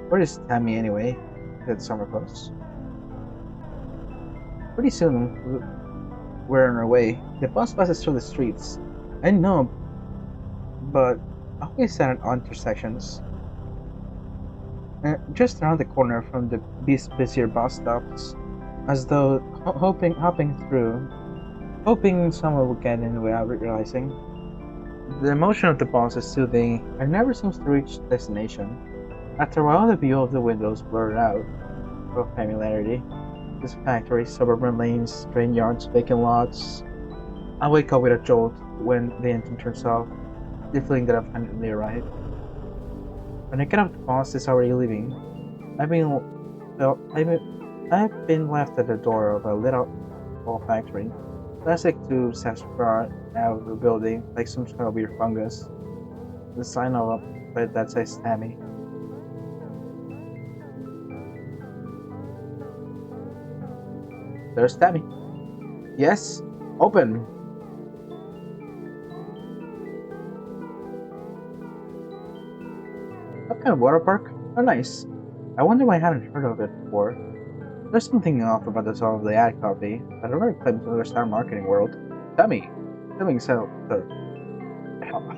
A: Where is Tammy anyway? Said summer clothes. Pretty soon, we're on our way. The bus passes through the streets. I know, but always at intersections. Just around the corner from the busier bus stops, as though hopping through, hoping someone would get in without realizing. The motion of the bus is soothing and never seems to reach destination. After a while, the view of the windows blurred out of familiarity. This factories, suburban lanes, train yards, vacant lots. I wake up with a jolt when the engine turns off, the feeling that I've finally arrived. When I get off the bus, it's already leaving. I've been left at the door of a little old factory. Plastic tubes have sprout out of the building like some kind of weird fungus. The sign of it that says Tammy. There's Tammy. Yes? Open! What kind of water park? Oh, nice. I wonder why I haven't heard of it before. There's something off about the song of the ad copy, but I never claimed to understand marketing world. Tammy! Tammy self,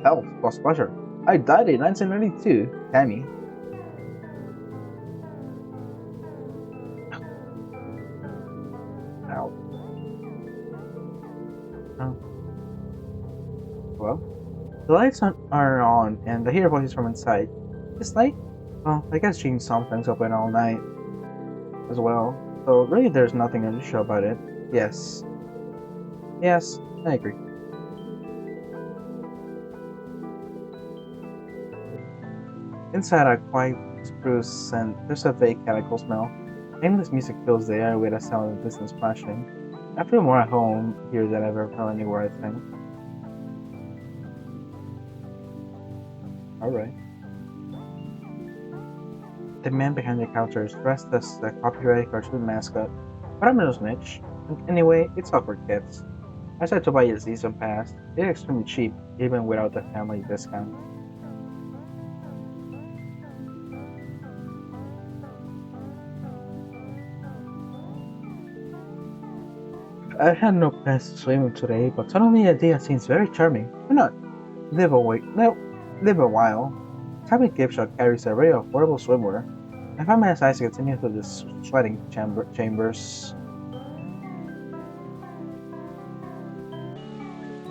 A: health plus pleasure. I died in 1992. Tammy. The are on, and I hear voices from inside. This night? Well, I guess Jean sometimes open all night as well. So really there's nothing unusual about it. Yes. Yes, I agree. Inside are quite spruce and there's a vague chemical smell. Aimless music fills the air with a sound of distant splashing. I feel more at home here than I've ever felt anywhere, I think. Alright. The man behind the counter is dressed as a copyrighted cartoon mascot, but I'm no snitch. And anyway, it's awkward kids. I decided to buy a season pass. They're extremely cheap, even without the family discount. I had no plans to swim today, but suddenly the idea seems very charming. Why not? Live a wait, no, live a while. Tabby gift shop carries a array of affordable swimwear. I find my eyes continue through the sweating chambers.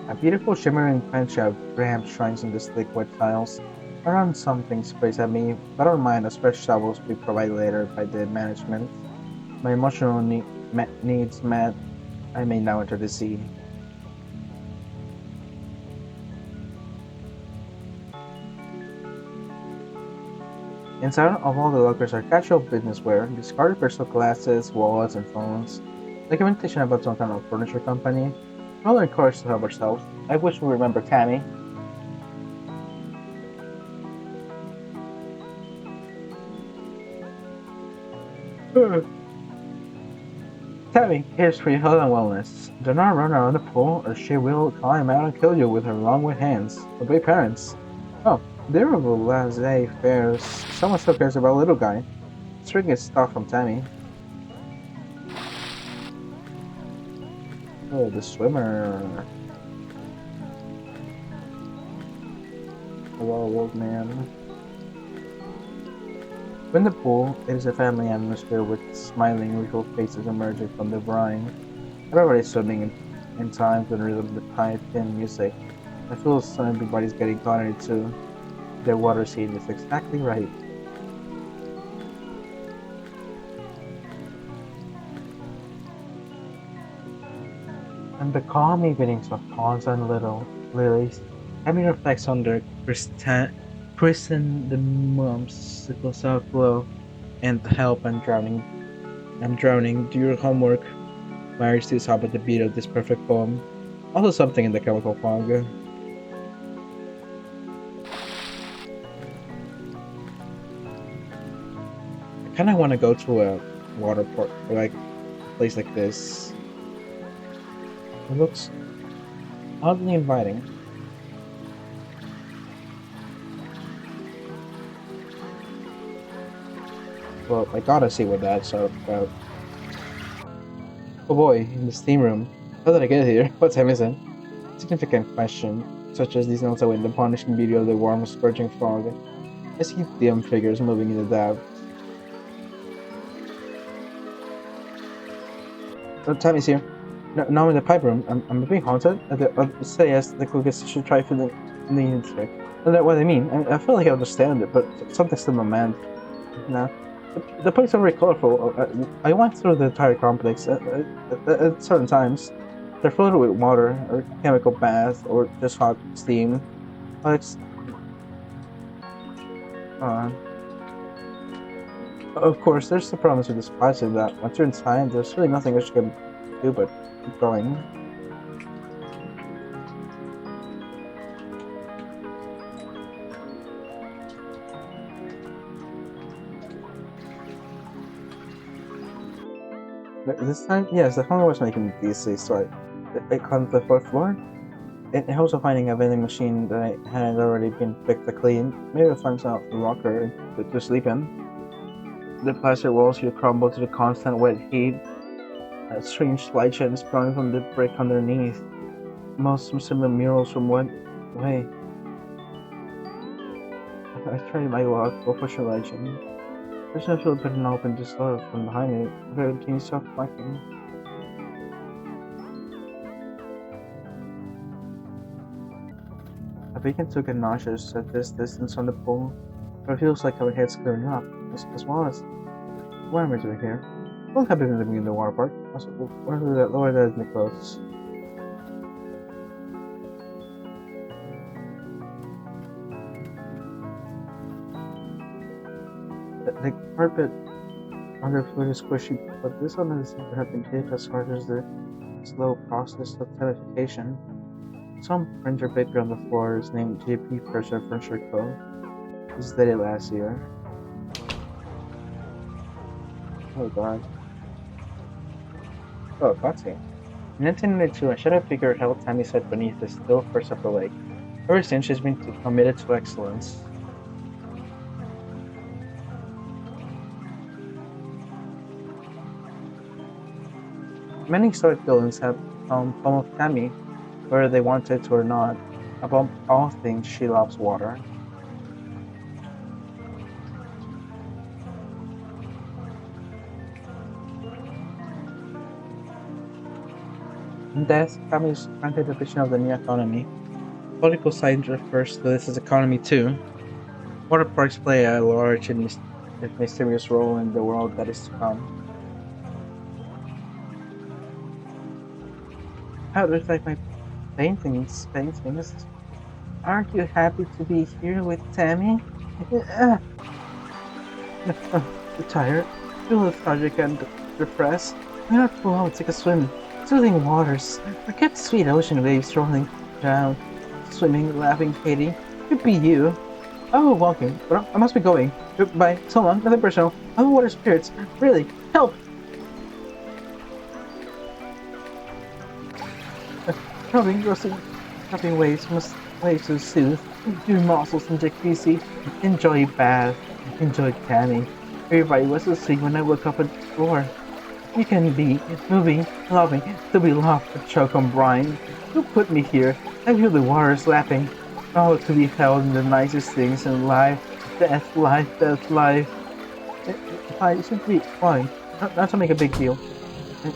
A: A beautiful shimmering quench of ramp shines in the slick wet tiles. Around something sprays at me, but I don't mind as fresh towels will be provided later by the management. My emotional needs met, I may now enter the sea. Inside of all the lockers are casual business wear, discarded personal glasses, wallets, and phones. Documentation about some kind of furniture company. We're all encouraged to help ourselves. I wish we remember Tammy. Tammy, here's for your health and wellness. Do not run around the pool, or she will climb out and kill you with her long white hands. Obey parents. Oh, they're of laissez affairs. Someone still cares about a little guy. String is stuff from Tammy. Oh, the swimmer. Hello, old man. In the pool, it is a family atmosphere with smiling, wrinkled faces emerging from the brine. Everybody is swimming in time to the rhythm of the tight, thin music. I feel as everybody's getting caught in it too. Their water scene is exactly right. And the calm evenings of ponds and little lilies, having reflects on their chrysanthemums, sickles out glow, and help I'm drowning. I'm drowning. Do your homework. Marriage to hop at the beat of this perfect poem. Also something in the chemical fog. I kinda wanna go to a water port like a place like this. It looks oddly inviting. Well, I gotta see what that's about. Oh boy, in the steam room. How did I get here? What time is it? Significant question, such as these notes away the punishing beauty of the warm, scorching fog. I see dim figures moving in the dark. Oh, Tammy's here. No, now I'm in the pipe room. I'm being haunted. Say yes, the cookers should try feeling the trick. What I mean, I feel like I understand it, but something's still my man. No. The place are very colorful. I went through the entire complex at certain times. They're flooded with water, or chemical bath, or just hot steam. It's uh, of course, there's the promise with this place in that once you're inside, there's really nothing else you can do but keep going. This time, yes, the hunger was making me dizzy, so I climbed to the fourth floor. It also finding a vending machine that I had already been picked to clean. Maybe I'll find out a locker to sleep in. The plaster walls here crumble to the constant wet heat. A strange light shine is coming from the brick underneath. Most similar murals from what way? I tried my luck, but for sure legend. There's no feel better than open this door from behind it. Very teeny soft blacking. I begin to get nauseous at this distance from the pool, but it feels like my head's clearing up, as well as what am I doing here? Don't have been living in the water park. Also, what are the clothes? The carpet underfoot is squishy, but this one doesn't seem to have been hit as hard as the slow process of telefication. Some printer paper on the floor is named JP Furniture Co. This is dated last year. Oh god. Oh, cutscene. In 1992, I should have figured how Tammy sat beneath the still first of the lake. Ever since, she's been committed to excellence. Many historic buildings have home of Tammy, whether they wanted to or not. Above all things, she loves water. In death, Tammy is granted a vision of the new economy. Political science refers to this as economy too. Water parks play a large and mysterious role in the world that is to come. How do you like my paintings? Aren't you happy to be here with Tammy? You're tired, feel lethargic and depressed. Why not go out, take a swim? Soothing waters, forget sweet ocean waves rolling down, swimming, laughing, Katie. Could be you. Oh, walking, but I must be going. Goodbye, so long, nothing personal. Oh, water spirits, really, help! Rubbing, roasting, rubbing waves to soothe. Your muscles inject BC. Enjoy bath. Enjoy Tammy. Everybody was asleep when I woke up at the door. You can be moving, loving, to be loved, to choke on brine. You put me here. I feel the waters lapping. Oh, to be held in the nicest things in life. Death, life. I should be fine. Not to make a big deal.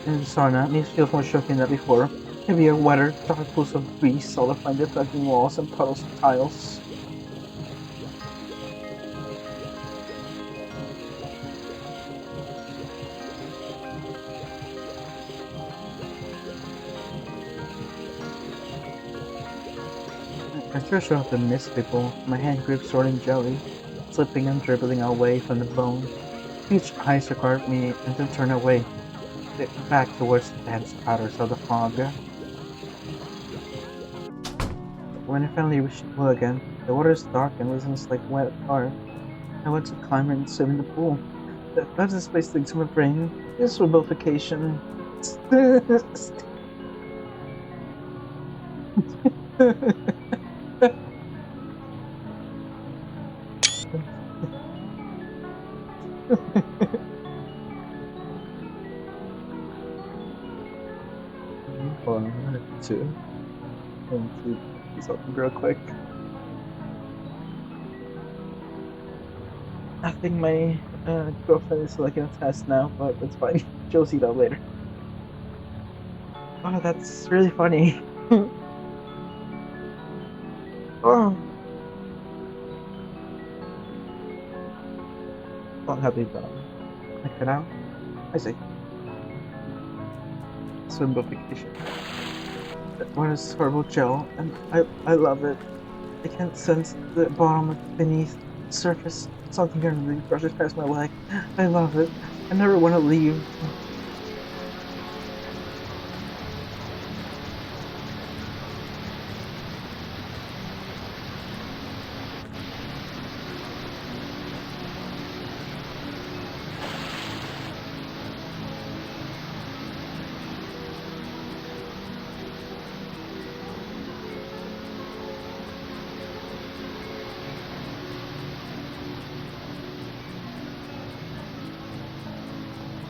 A: In the sauna, it feels more shocking than before. Heavier, wetter, dark pools of grease solidifying the reflecting walls and puddles of tiles. I stretch out the mist people, my hand grips swirling jelly, slipping and dribbling away from the bone. Each eyes regard me and then turn away, back towards the dense powders of the fog. When I finally reach the pool again, the water is dark and listens like wet tar. I want to climb and swim in the pool. That's the space thing to my brain. This will both vacation. Hold on, I have to do something real quick. I think my girlfriend is like in a test now, but it's fine. She'll see that later. Oh, that's really funny. Oh, what have you done? Check it out. I see. Simplification. What is horrible gel, and I love it. I can't sense the bottom beneath the surface. Something underneath brushes past my leg. I love it. I never want to leave.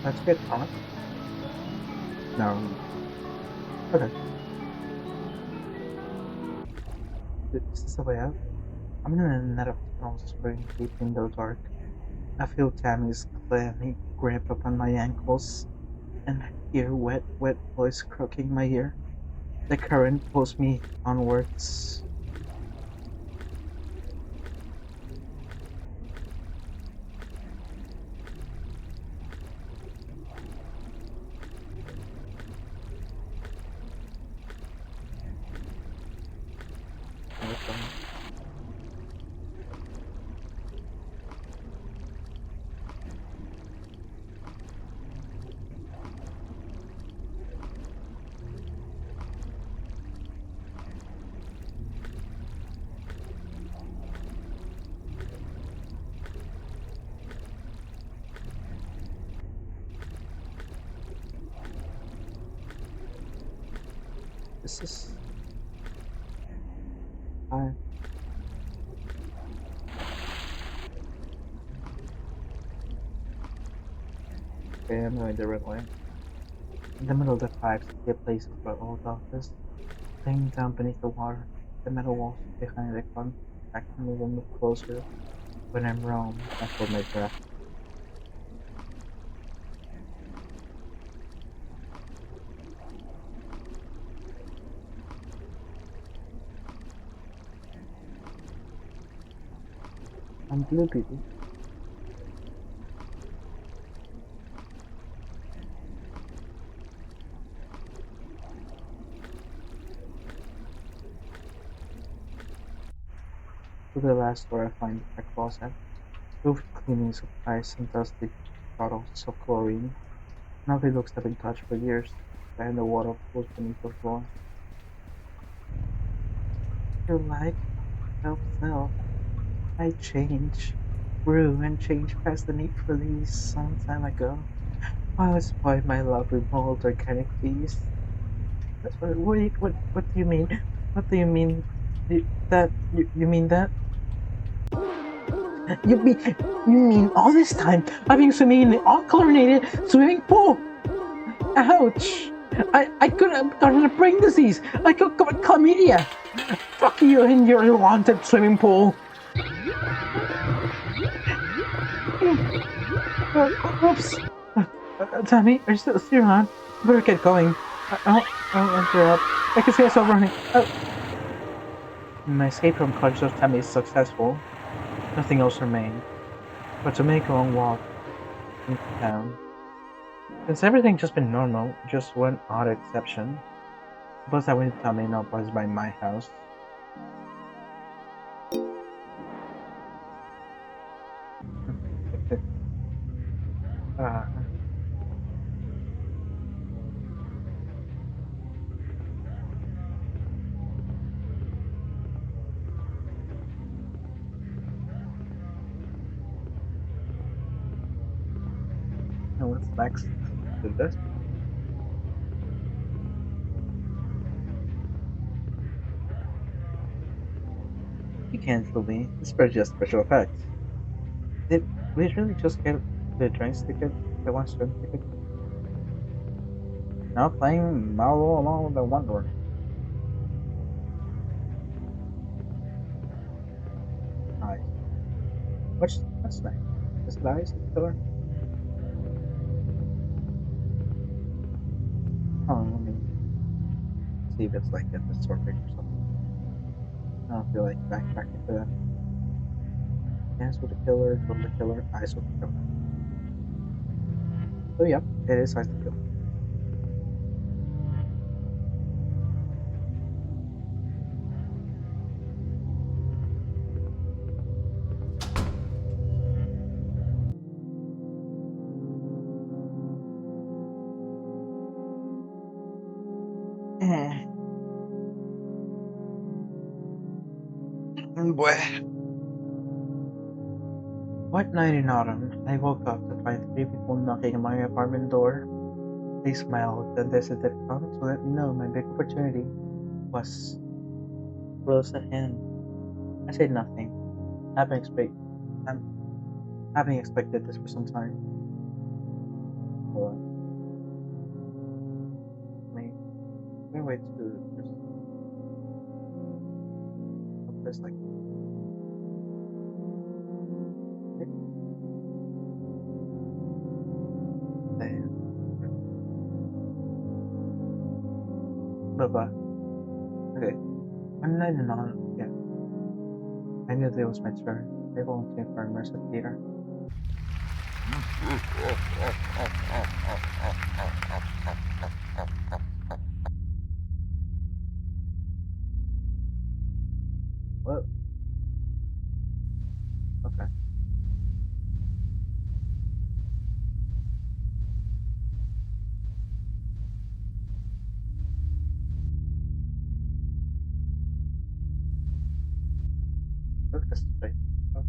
A: Let's get on. No. Okay. Is this the way out? I'm in a net of tunnels spring deep in the dark. I feel Tammy's clammy grip upon my ankles, and hear wet voice croaking in my ear. The current pulls me onwards. This is I okay, I'm going the right way. In the middle of the pipes, I see a place for old office, laying down beneath the water. The metal walls behind the contact me and move closer. When I'm wrong, I hold my breath. I'm blue beauty. To the last door, I find a closet, filled with cleaning supplies and dusty bottles of chlorine. Nothing looks have been touched for years, and the water pools beneath the floor. You're like self. I changed, grew, and changed past the need for these some time ago. I was spoiled my love with mold organic bees. What do you mean? What do you mean? You mean that? You mean you mean all this time I've been swimming in an unchlorinated swimming pool? Ouch! I could have gotten a brain disease. I could got chlamydia. Fuck you in your wanted swimming pool. Oops. Tammy, are you still on? Better get going. I don't interrupt. I can see myself running. My escape from conscious Tammy is successful. Nothing else remained but to make a long walk into town. Since everything just been normal, just one odd exception. Suppose I went to Tammy not was by my house. uh, and what's next? To this? You can't fool me. This is just special effects. Did we really just get the train's ticket? The one swim ticket? Now playing Mallow along the Wonder. Nice. What's next? Is it ice killer? Oh, let me see if it's like a sorting or something. I don't feel like backtracking for that. Dance with the killer, drum the killer, ice with the killer. So yep, it is ice the killer. Bleh. One night in autumn, I woke up to find three people knocking on my apartment door. They smiled, then they said they'd come to let me know my big opportunity was close at hand. I said nothing, having expect I'm having expected this for some time. Hold on, wait, wait to there's a place like it. There. Blah blah. Okay. One night in autumn, yeah. I knew that it was my turn. They volunteered for immersive theater. What? Okay. Look this straight. Oh,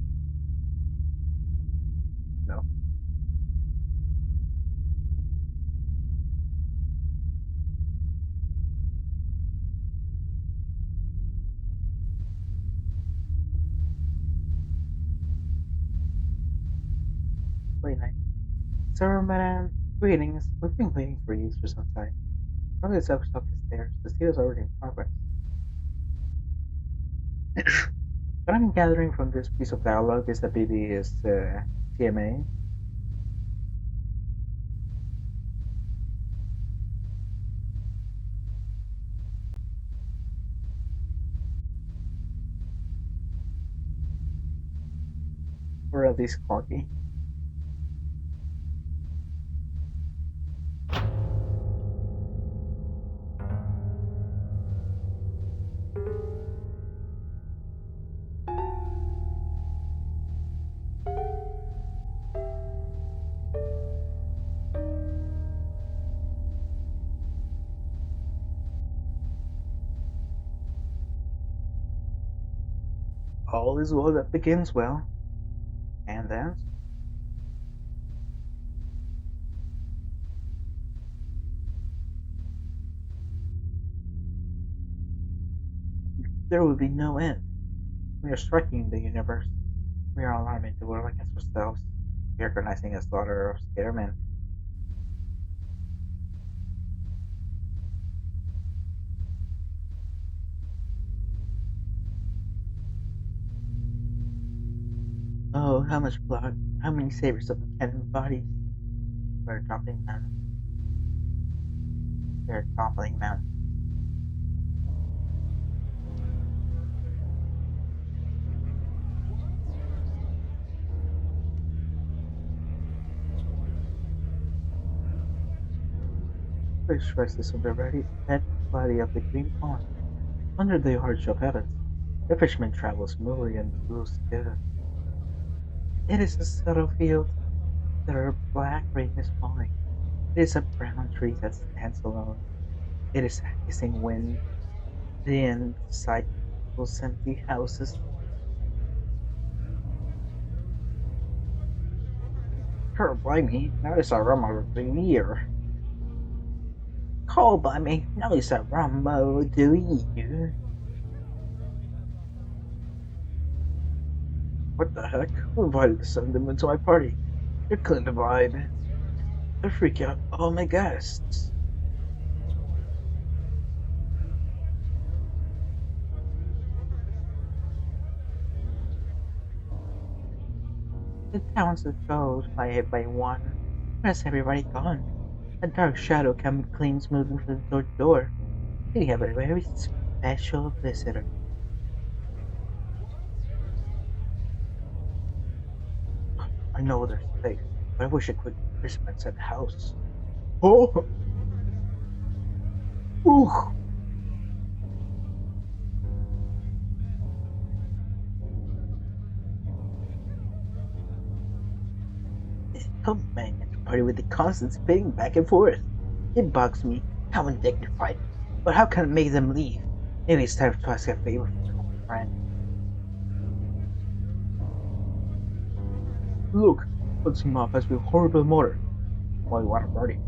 A: no. Sir, madam, greetings. We've been waiting for you for some time. From the self-stock is there. The sale is already in progress. What I'm gathering from this piece of dialogue is that baby is TMA. Or at least cocky. All is well that begins well. And then there will be no end. We are striking the universe. We are alarming the world against ourselves. We are organizing a slaughter of scaremen. Oh, how much blood, how many sabers of the cannon bodies. We're dropping them. They're toppling them. Please stress this on the ready dead body of the green pond. Under the arch of heavens, the fisherman travels smoothly and blue sky. It is a subtle field. There are black rain is falling. It is a brown tree that stands alone. It is a hissing wind. The end sight equals empty houses. Sure, by me, now is a rumble near. Call by me, now is a rumble do you? What the heck? Who invited to send them into my party? You're killing the vibe. They freak out all my guests. The town's controlled by one. Where's everybody gone? A dark shadow can be clean moving from door to door. We have a very special visitor. I know there's a place, but I wish I could Christmas at the house. Oh! Ooh! Come man at the party with the constant spitting back and forth. It bugs me. How undignified. But how can I make them leave? Maybe it's time to ask a favor from my friend. Look, puts him off as with horrible motor. Why you want a party?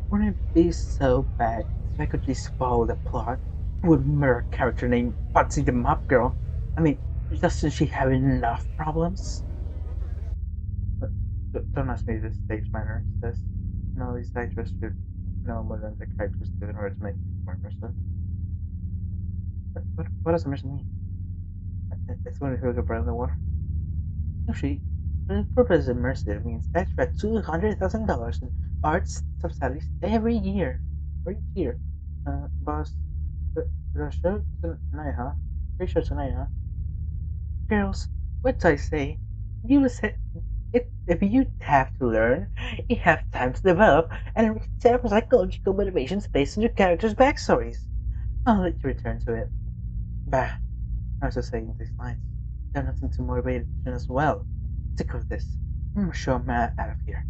A: Wouldn't it be so bad if I could just follow the plot? I would murder a character named Patsy the Mop Girl. I mean, doesn't she have enough problems? Don't ask me this stage manner, says. No, these actors should know more than the characters do in order to make it more immersive. What does immersion mean? It's when you hook a brain in the water. Actually, the purpose of immersive means extra $200,000 in arts subsidies every year. For each year. Boss, the show tonight, huh? Pretty sure tonight, huh? Girls, what do I say? You said if you have to learn, you have time to develop and set psychological motivations based on your characters' backstories. I'll let you return to it. Bah, I was just saying these lines. There's nothing to motivate as well. Sick of this. I'm gonna show Matt out of here.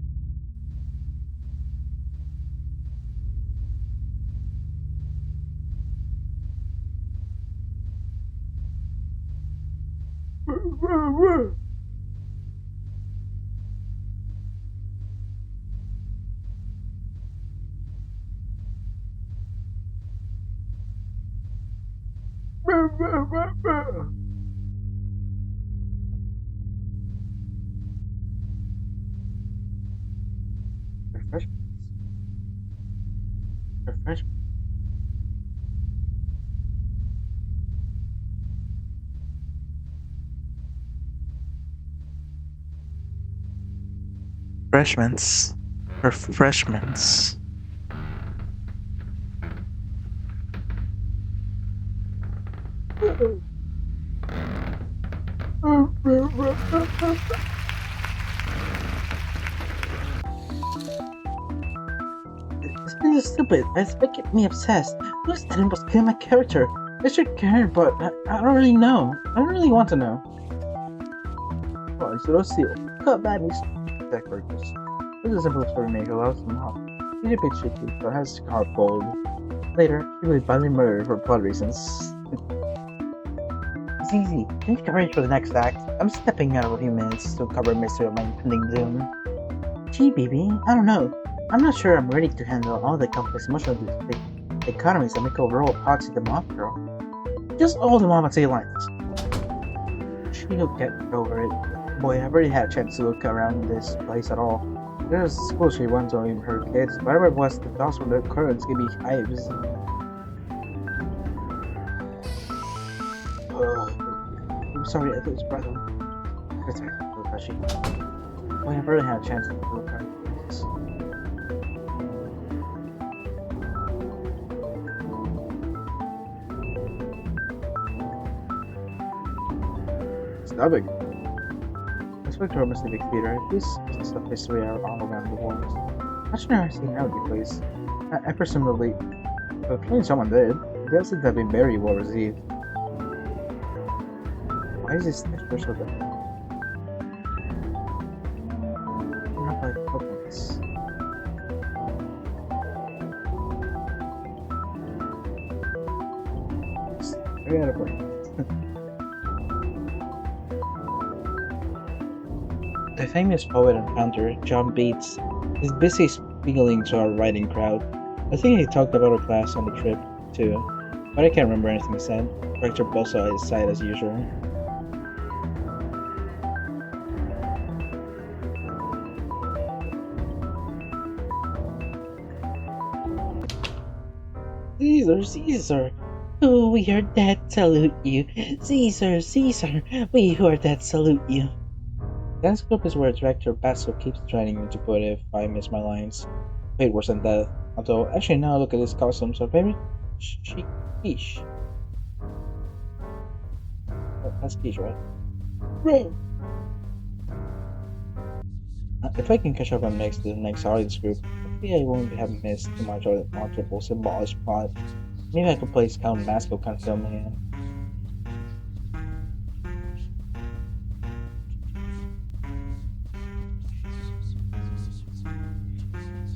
A: Refreshments. Refreshments. Refreshments. Refreshments. It's really stupid. It's making me obsessed. Who's that was killing my character? I should care, but I don't really know. I don't really want to know. Well, it's a seal. Cut bad that characters. This is a simple story make allows them help. She's a bit shaky, but has a heart cold. Later, she will be violently murdered for plot reasons. It's easy. I need to arrange for the next act. I'm stepping out of a few minutes to cover a mystery of my impending doom. Gee, baby, I don't know. I'm not sure I'm ready to handle all the complex emotional economies that make a role Potsy the Moth Girl. Just all the Momatsy lines. She'll get over it. Boy, I've already had a chance to look around this place at all. There's a school she went to, even her kids. Whatever it was, the dogs from the occurrence gave me hives. I'm sorry, I thought it was brother. That's right, was she? Boy, I've already had a chance to look around this. Stop it. I spoke to our Mystic Theater. These pieces of history are all around the walls. Much interesting out the place. I presumably, clearly someone did. They also have been very well received. Why is this texture so good? Not like footprints. It's very out of place. The famous poet and founder, John Bates, is busy speaking to our writing crowd. I think he talked about our class on the trip, too, but I can't remember anything he said. Rector Bosa at his side as usual. Caesar, Caesar! Oh, we are dead, salute you! Caesar, Caesar! We who are dead salute you! Dance Club is where Director Basso keeps training me to put if I miss my lines. Wait, worse than that. Although, actually now look at his costumes are very chic-ish. That's quiche, right? Right! If I can catch up on the next audience group, I think I won't have missed too much of the multiple symbolic plot. Maybe I could play Count Masco kind of filmmaker.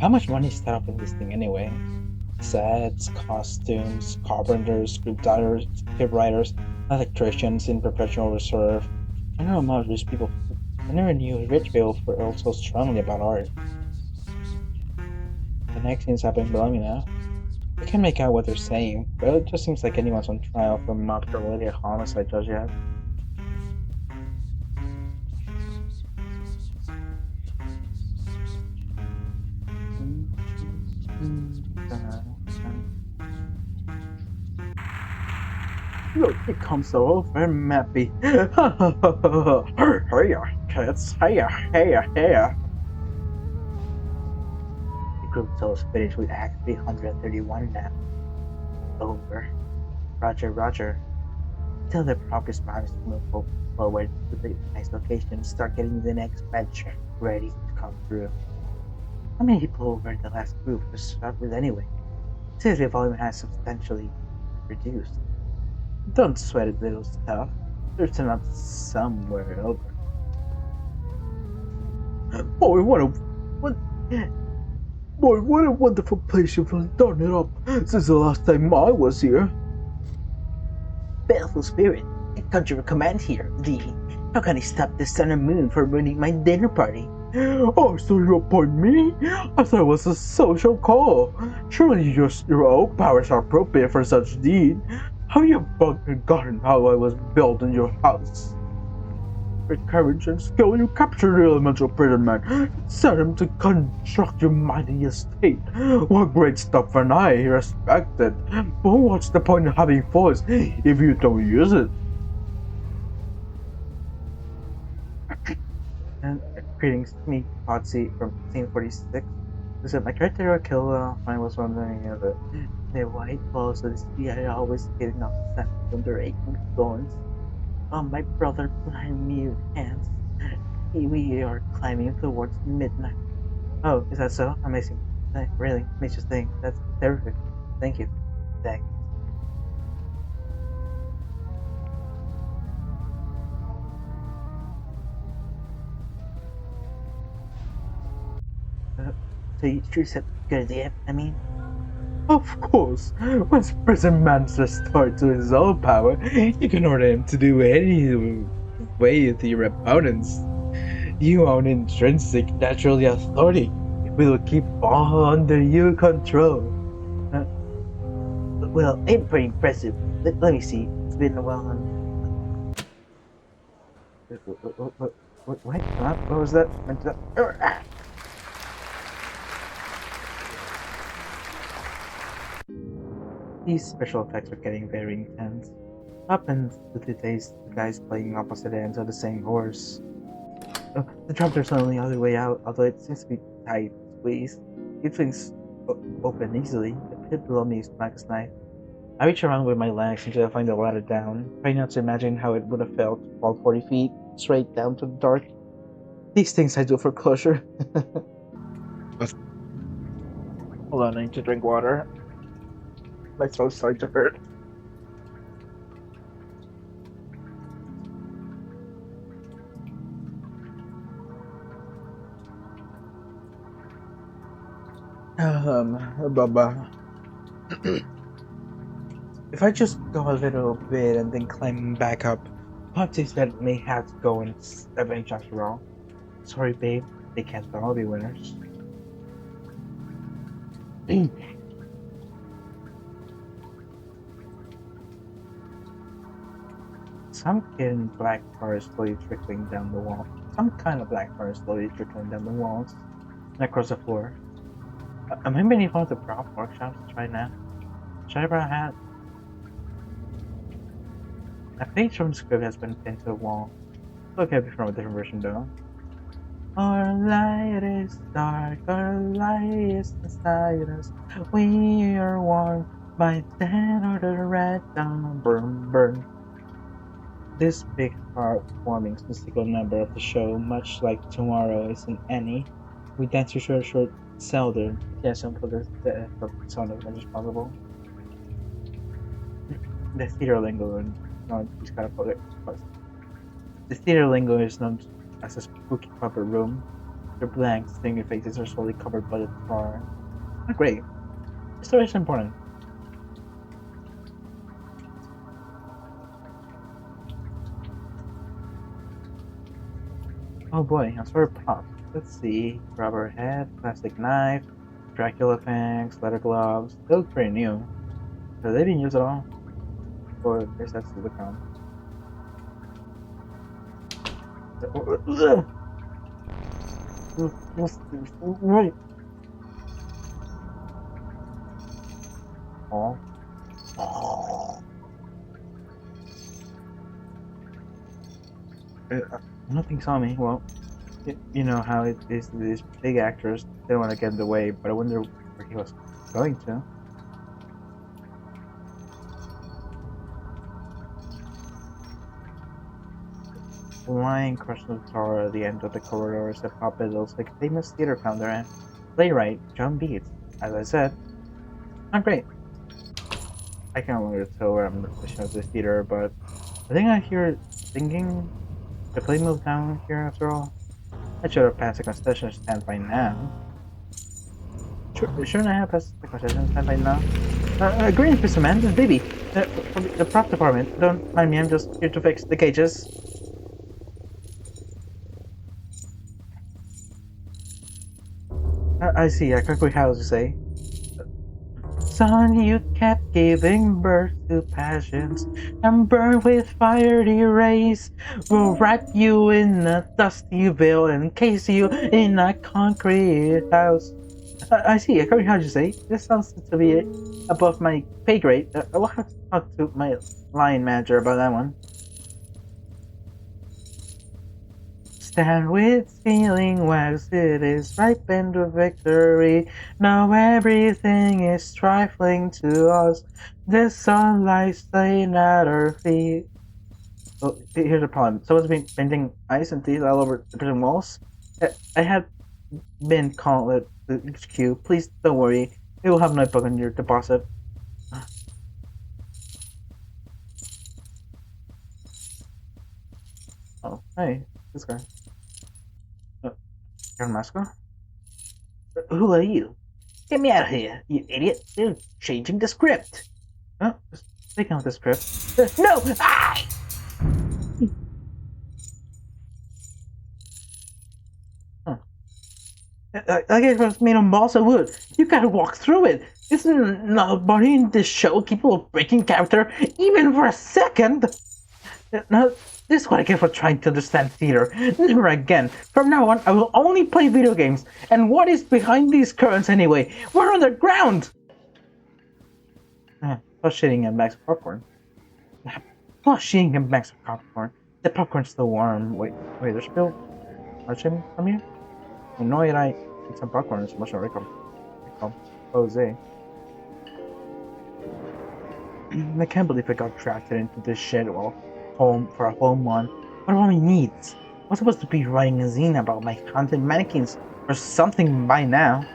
A: How much money is tied up in this thing anyway? Sets, costumes, carpenters, script writers, electricians in perpetual reserve. I know about rich people. I never knew rich people felt so strongly about art. The next scene's happening below me now. I can't make out what they're saying, but it just seems like anyone's on trial for not related homicide just yet. Look, it comes so over and mappy. Hiya, kids. Hiya, hiya, hiya. The group is finished with Act 331 now. Over. Roger, Roger. Tell the progress miners to move forward to the next location and start getting the next batch ready to come through. How many people were in the last group to start with anyway? Since the volume has substantially reduced. Don't sweat it, little stuff. There's enough somewhere over. Boy, what a wonderful place you've done it up since the last time I was here. Baleful spirit, I conjure a command here, Lee. How can I stop the sun and moon from ruining my dinner party? Oh, so you appoint me? I thought it was a social call. Surely your oak powers are appropriate for such deed. Have you forgotten how I was built in your house? With courage and skill, you captured the elemental prison man, set him to construct your mighty estate. What great stuff, and I respect it. But what's the point of having force if you don't use it? And greetings, me, Potsy from Scene 46. Listen, my character killed when I was wondering the white balls of the sea are always getting off sand from their aching bones. My brother blind mute hands. We are climbing towards midnight. Oh, is that so? Amazing. Really, makes you think. That's terrific. Thank you. Thanks. Uh, so you sure said good idea, I mean? Of course, once Prison Monster starts with his own power, you can order him to do any way to your opponents. You own intrinsic natural authority. We'll keep all under your control. Uh, well, I'm pretty impressive. Let me see. It's been a while. What? What was that? These special effects are getting very intense. Happens to the days the guys playing opposite ends of the same horse. The trapdoor's on the other way out, although it seems to be tight, squeezed. Keep things open easily. The pit below me is black as night. I reach around with my legs until I find the ladder down, trying not to imagine how it would have felt to fall 40 feet straight down to the dark. These things I do for closure. Hold on, I need to drink water. My throat's starting to hurt. Baba. If I just go a little bit and then climb back up, Ponty said may have to go and avenge after all. Sorry, babe, they can't all be winners. Some kid in black car is slowly trickling down the wall. Some kind of black car is slowly trickling down the walls and across the floor. Am I making fun of the prop workshops right now? Should I wear a hat? A page from the script has been pinned to the wall. Look at it from a different version though. Our light is dark, our light is inside us. We are warmed by the or the red dawn. Burn, burn. This big heartwarming mystical number of the show, much like Tomorrow Isn't Any, we dance to short seldom. Yes, and put the sound as much as possible. The theater lingo and no, these kind of public. The theater lingo is known as a spooky puppet room. Their blank, stinging faces are slowly covered by the tar. Not great. The story is important. Oh boy, I'm sort of pumped. Let's see. Rubber head, plastic knife, Dracula fangs, leather gloves. They look pretty new. Have they been used at all? Or I guess that's the count. Right. Oh. Nothing saw me. Well, you know how it is. These big actors they don't want to get in the way, but I wonder where he was going to. Lying crushed on the tower at the end of the corridor is a puppet that looks like a famous theater founder and playwright John Beats. As I said, not great. I can no longer tell where I'm in the position of this theater, but I think I hear singing. The play moved down here after all. I should have passed the concession stand by now. Shouldn't I have passed the concession stand by now? Greetings, Mr. Man, this is Baby. From the prop department. Don't mind me, I'm just here to fix the cages. I see, I quickly how to say. Son, you kept giving birth to passions, and burned with fiery rays. Will wrap you in a dusty veil and encase you in a concrete house. I see. I heard how you say. This sounds to be above my pay grade. I will have to talk to my line manager about that one. Stand with feeling wax, it is ripened to victory. Now everything is trifling to us. The sunlight staying at our feet. Oh, here's the problem. Someone's been painting ice and teeth all over the prison walls. I have been called at the HQ. Please don't worry. We will have a notebook on your deposit. Oh, hey, this guy. Your mascot? Who are you? Get me out of here, you idiot! They're changing the script. Oh, just taking out the script. No! Ah! Huh. I guess it was made of balsa wood. You gotta walk through it. Isn't nobody in this show capable of breaking character even for a second? No, this is what I get for trying to understand theater. Never again. From now on, I will only play video games. And what is behind these curtains anyway? We're underground! Plus shitting and bags of popcorn. Plus shitting and bags of popcorn. The popcorn's still warm. Wait, there's still shitting from here? No, I eat some popcorn. It's much more Jose. I can't believe I got drafted into this shit home for a home one. What are my needs? I'm supposed to be writing a zine about my haunted mannequins or something by now.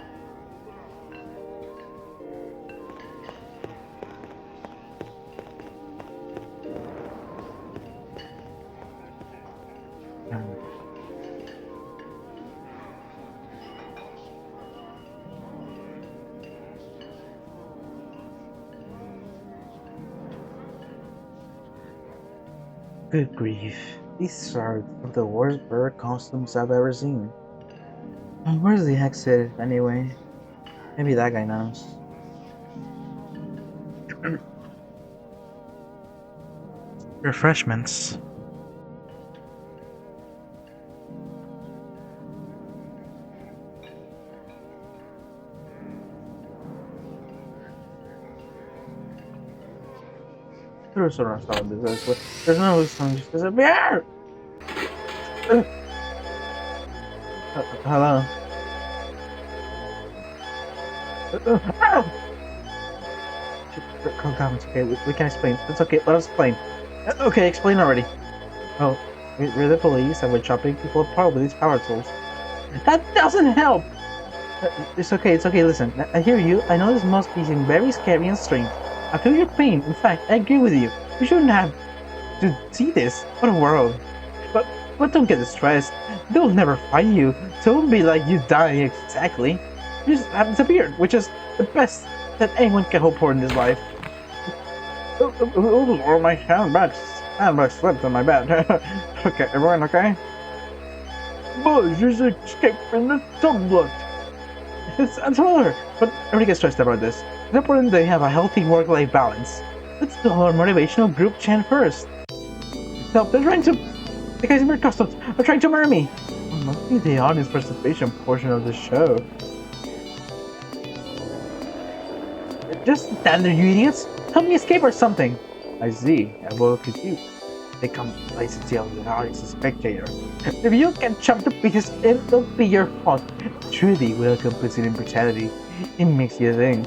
A: Good grief. These are the worst bird costumes I've ever seen. Where's the exit, anyway? Maybe that guy knows. Refreshments. There's no reason to disappear! Hello? Calm down, it's okay, we can explain. It's okay, let us explain. Okay, explain already. Oh, we're the police and we're chopping people apart with these power tools. That doesn't help! It's okay, listen. I hear you. I know this must be very scary and strange. I feel your pain. In fact, I agree with you. You shouldn't have to see this. What a world. But don't get stressed. They'll never find you. Don't be like you die exactly. You just have disappeared, which is the best that anyone can hope for in this life. Oh, my handbags slipped on my bed. Okay, everyone okay? Boys, just escaped from the tumblr. I told her, but everybody gets stressed about this. It's important they have a healthy work-life balance. Let's do our motivational group chant first. No, they're trying to... The guys in weird costumes are trying to murder me. It must be the audience participation portion of the show. Just stand there, you idiots. Help me escape or something. I see. I will confuse. They come place to deal with the audience as spectator. If you get chopped to pieces, it'll be your fault. Truly, we are complicit in brutality. It makes you think.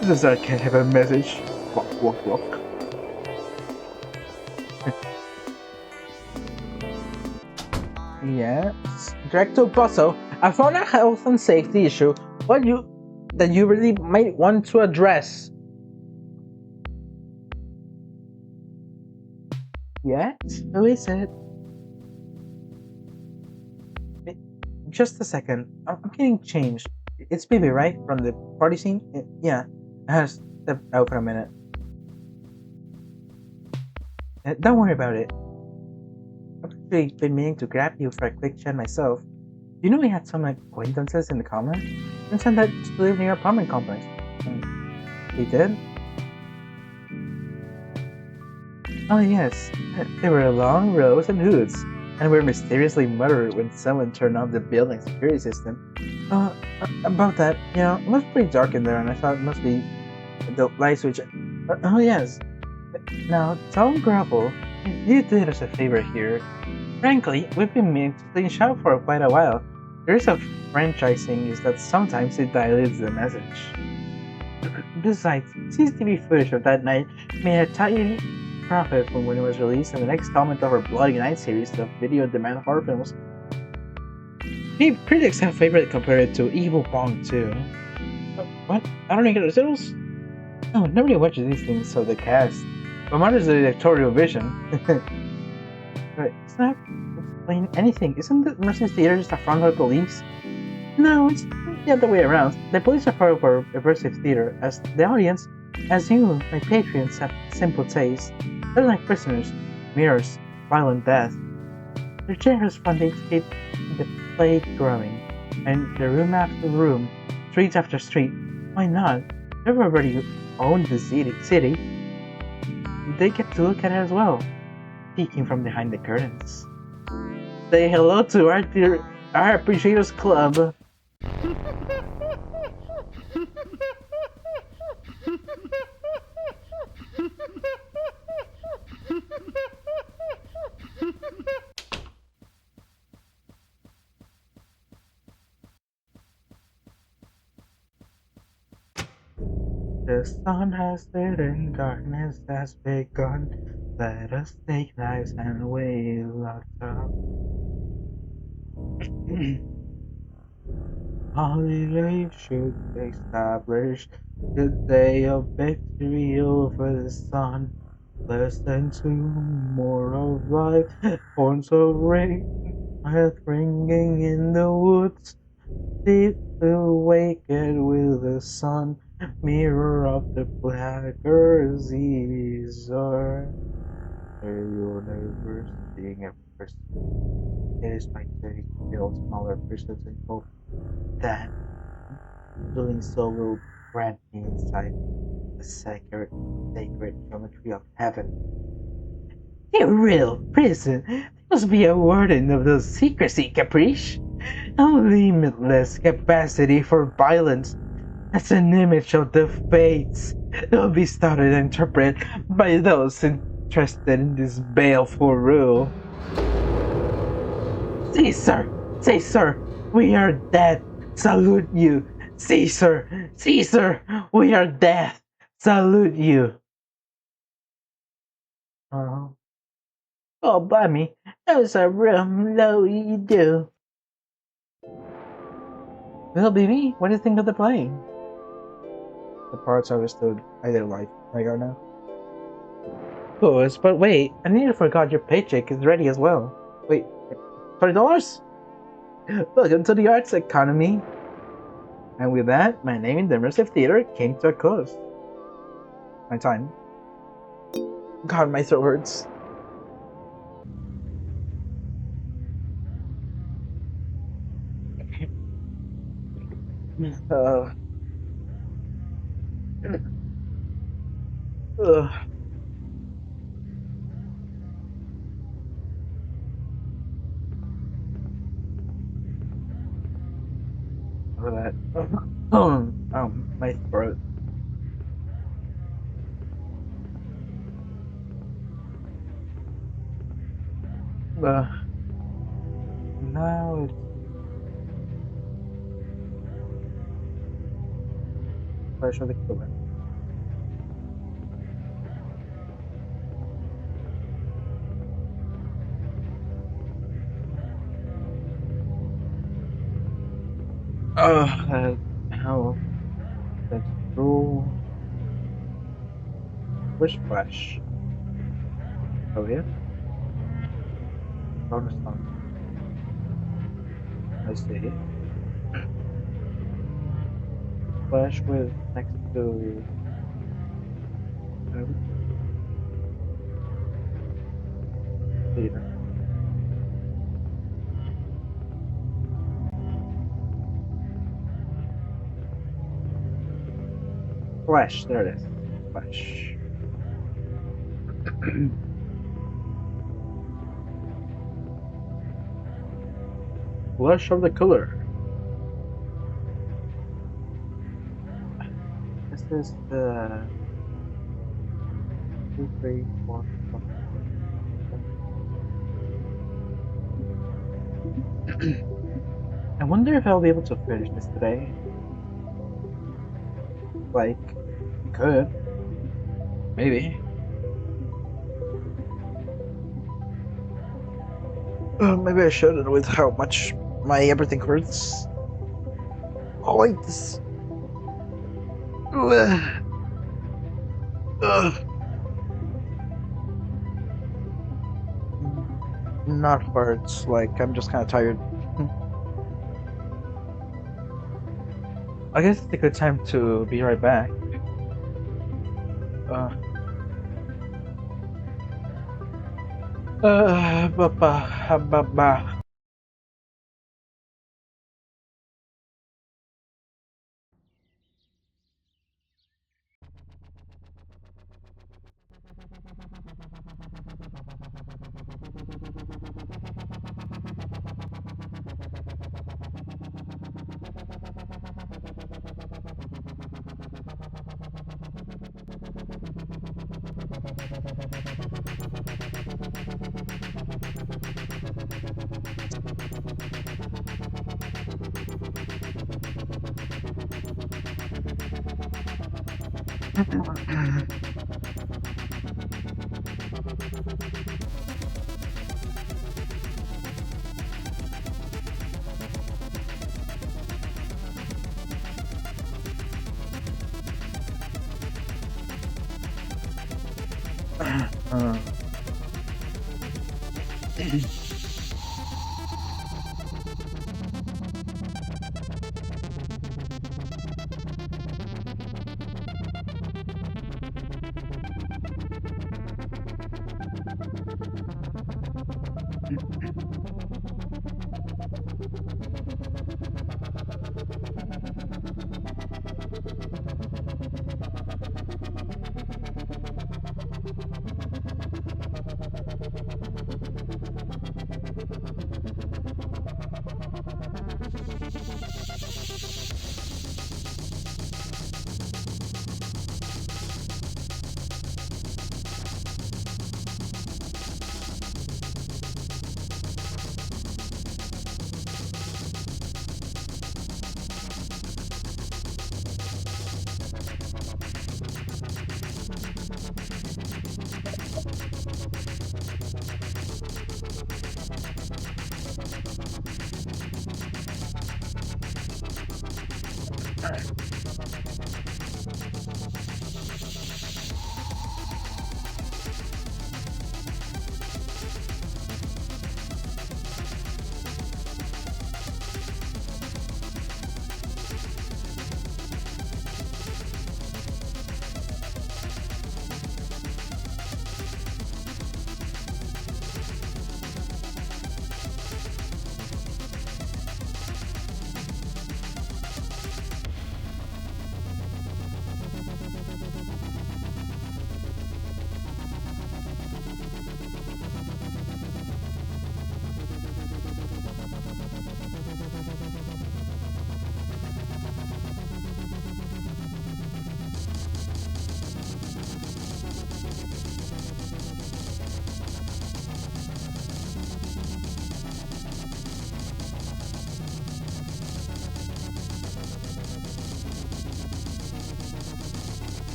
A: This is our can't have a message. Walk. Yes. Director Busso, I found a health and safety issue that you really might want to address. Yes? Who is it? Just a second. I'm getting changed. It's Bibi, right? From the party scene? Yeah. I had to step out for a minute. Don't worry about it. I've actually been meaning to grab you for a quick chat myself. You know we had some acquaintances in the common? And send that to live near your apartment complex. They did? Oh yes, there were long rows and hoods, and were mysteriously murdered when someone turned off the building security system. About that, it was pretty dark in there, and I thought it must be the light switch. Oh yes. Now, Tom Gravel, you did us a favor here. Frankly, we've been meaning to clean shop for quite a while. There is a franchising is that sometimes it dilutes the message. Besides, CCTV footage of that night made a tiny profit from when it was released, and the next installment of our Bloody Night series of video demand horror films. Critics have favorite compared it to Evil Pong too. What? I don't get results? No, nobody watches these things, so the cast. But matters the editorial vision. But it's not explain anything. Isn't the Mercedes Theater just a front for the police? No, it's the other way around. The police are part of our immersive theater, as the audience, as you, my patrons, have simple taste. They're like prisoners, mirrors, violent death. Their generous funding keep the play growing, and the room after room, street after street. Why not? They've already owned the city. They get to look at it as well, peeking from behind the curtains. Say hello to our Appreciators Club. The sun has set and darkness has begun. Let us take knives and we locked up. Holiday should establish the day of victory over the sun. Less than 2 more of life, horns of rain, earth ringing in the woods. Deep awakened with the sun, mirror of the blacker Caesar. The universe being a person. It is my duty to build smaller prisons and hope that doing so will grant me insight the sacred geometry of heaven. A real prison must be a warden of the secrecy, Caprice. A limitless capacity for violence. As an image of the fates will be studied and interpreted by those interested in this baleful rule. Caesar! Caesar! We are dead! Salute you! Caesar! Caesar! We are dead! Salute you! Oh, oh, blimey, that was a real low you do. Well, baby, what do you think of the play? The parts I understood, I didn't like. Right now. Of course, but wait, I nearly forgot your paycheck is ready as well. Wait, $20? Welcome to the arts economy. And with that, my name in the immersive theater came to a close. My time. God, my throat hurts. Uh, uh, for that. My throat. Now it's Flash of the Killer. How that's true. Which Flash? Oh yeah? Bonus song. I see. Flash with next to Peter. Flesh. There it is. Flesh. Flesh of the killer. This is the 2, 3, 4, 5, 6. I wonder if I'll be able to finish this today. Like, I could. Maybe. Maybe I should with how much my everything hurts. Oh, like this. Ugh. Ugh. Not hurts. Like, I'm just kind of tired. I guess it's a good time to be right back. Uh, ba ba ba ba. Uh,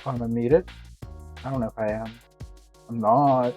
A: I'm unmuted. I don't know if I am. I'm not.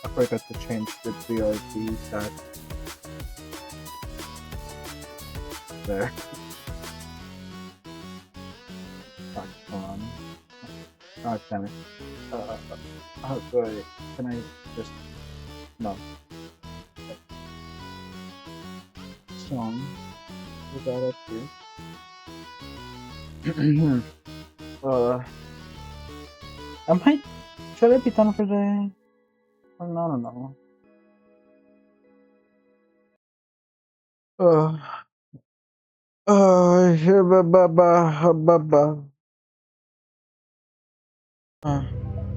A: I forgot to change the BRB that there. Fuck, hold on. God damn it. How do I? Can I just no song without up here? I might. Should I be done for the day? Or no, no, no. Uh, yeah,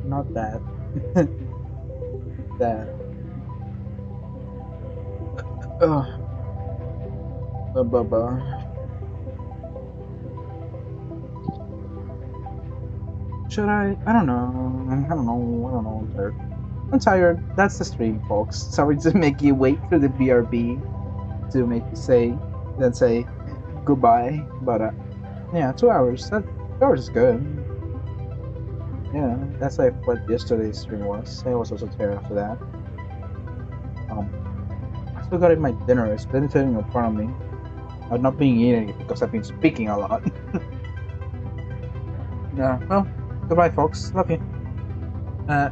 A: not that. That. Uh, ba, ba, ba. Should I? I don't know. I don't know. I don't know. I'm tired. I'm tired. That's the stream, folks. Sorry to make you wait for the BRB to make you then say goodbye. But yeah, 2 hours. That 2 hours is good. Yeah, that's like what yesterday's stream was. I was also tired after that. I still got my dinner. It's been sitting in front of me. I'm not being eating it because I've been speaking a lot. Yeah, well, goodbye, folks. Love you.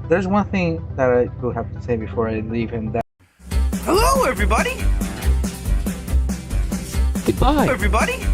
A: There's one thing that I do have to say before I leave, and that.
B: Hello, everybody!
C: Goodbye.
B: Everybody!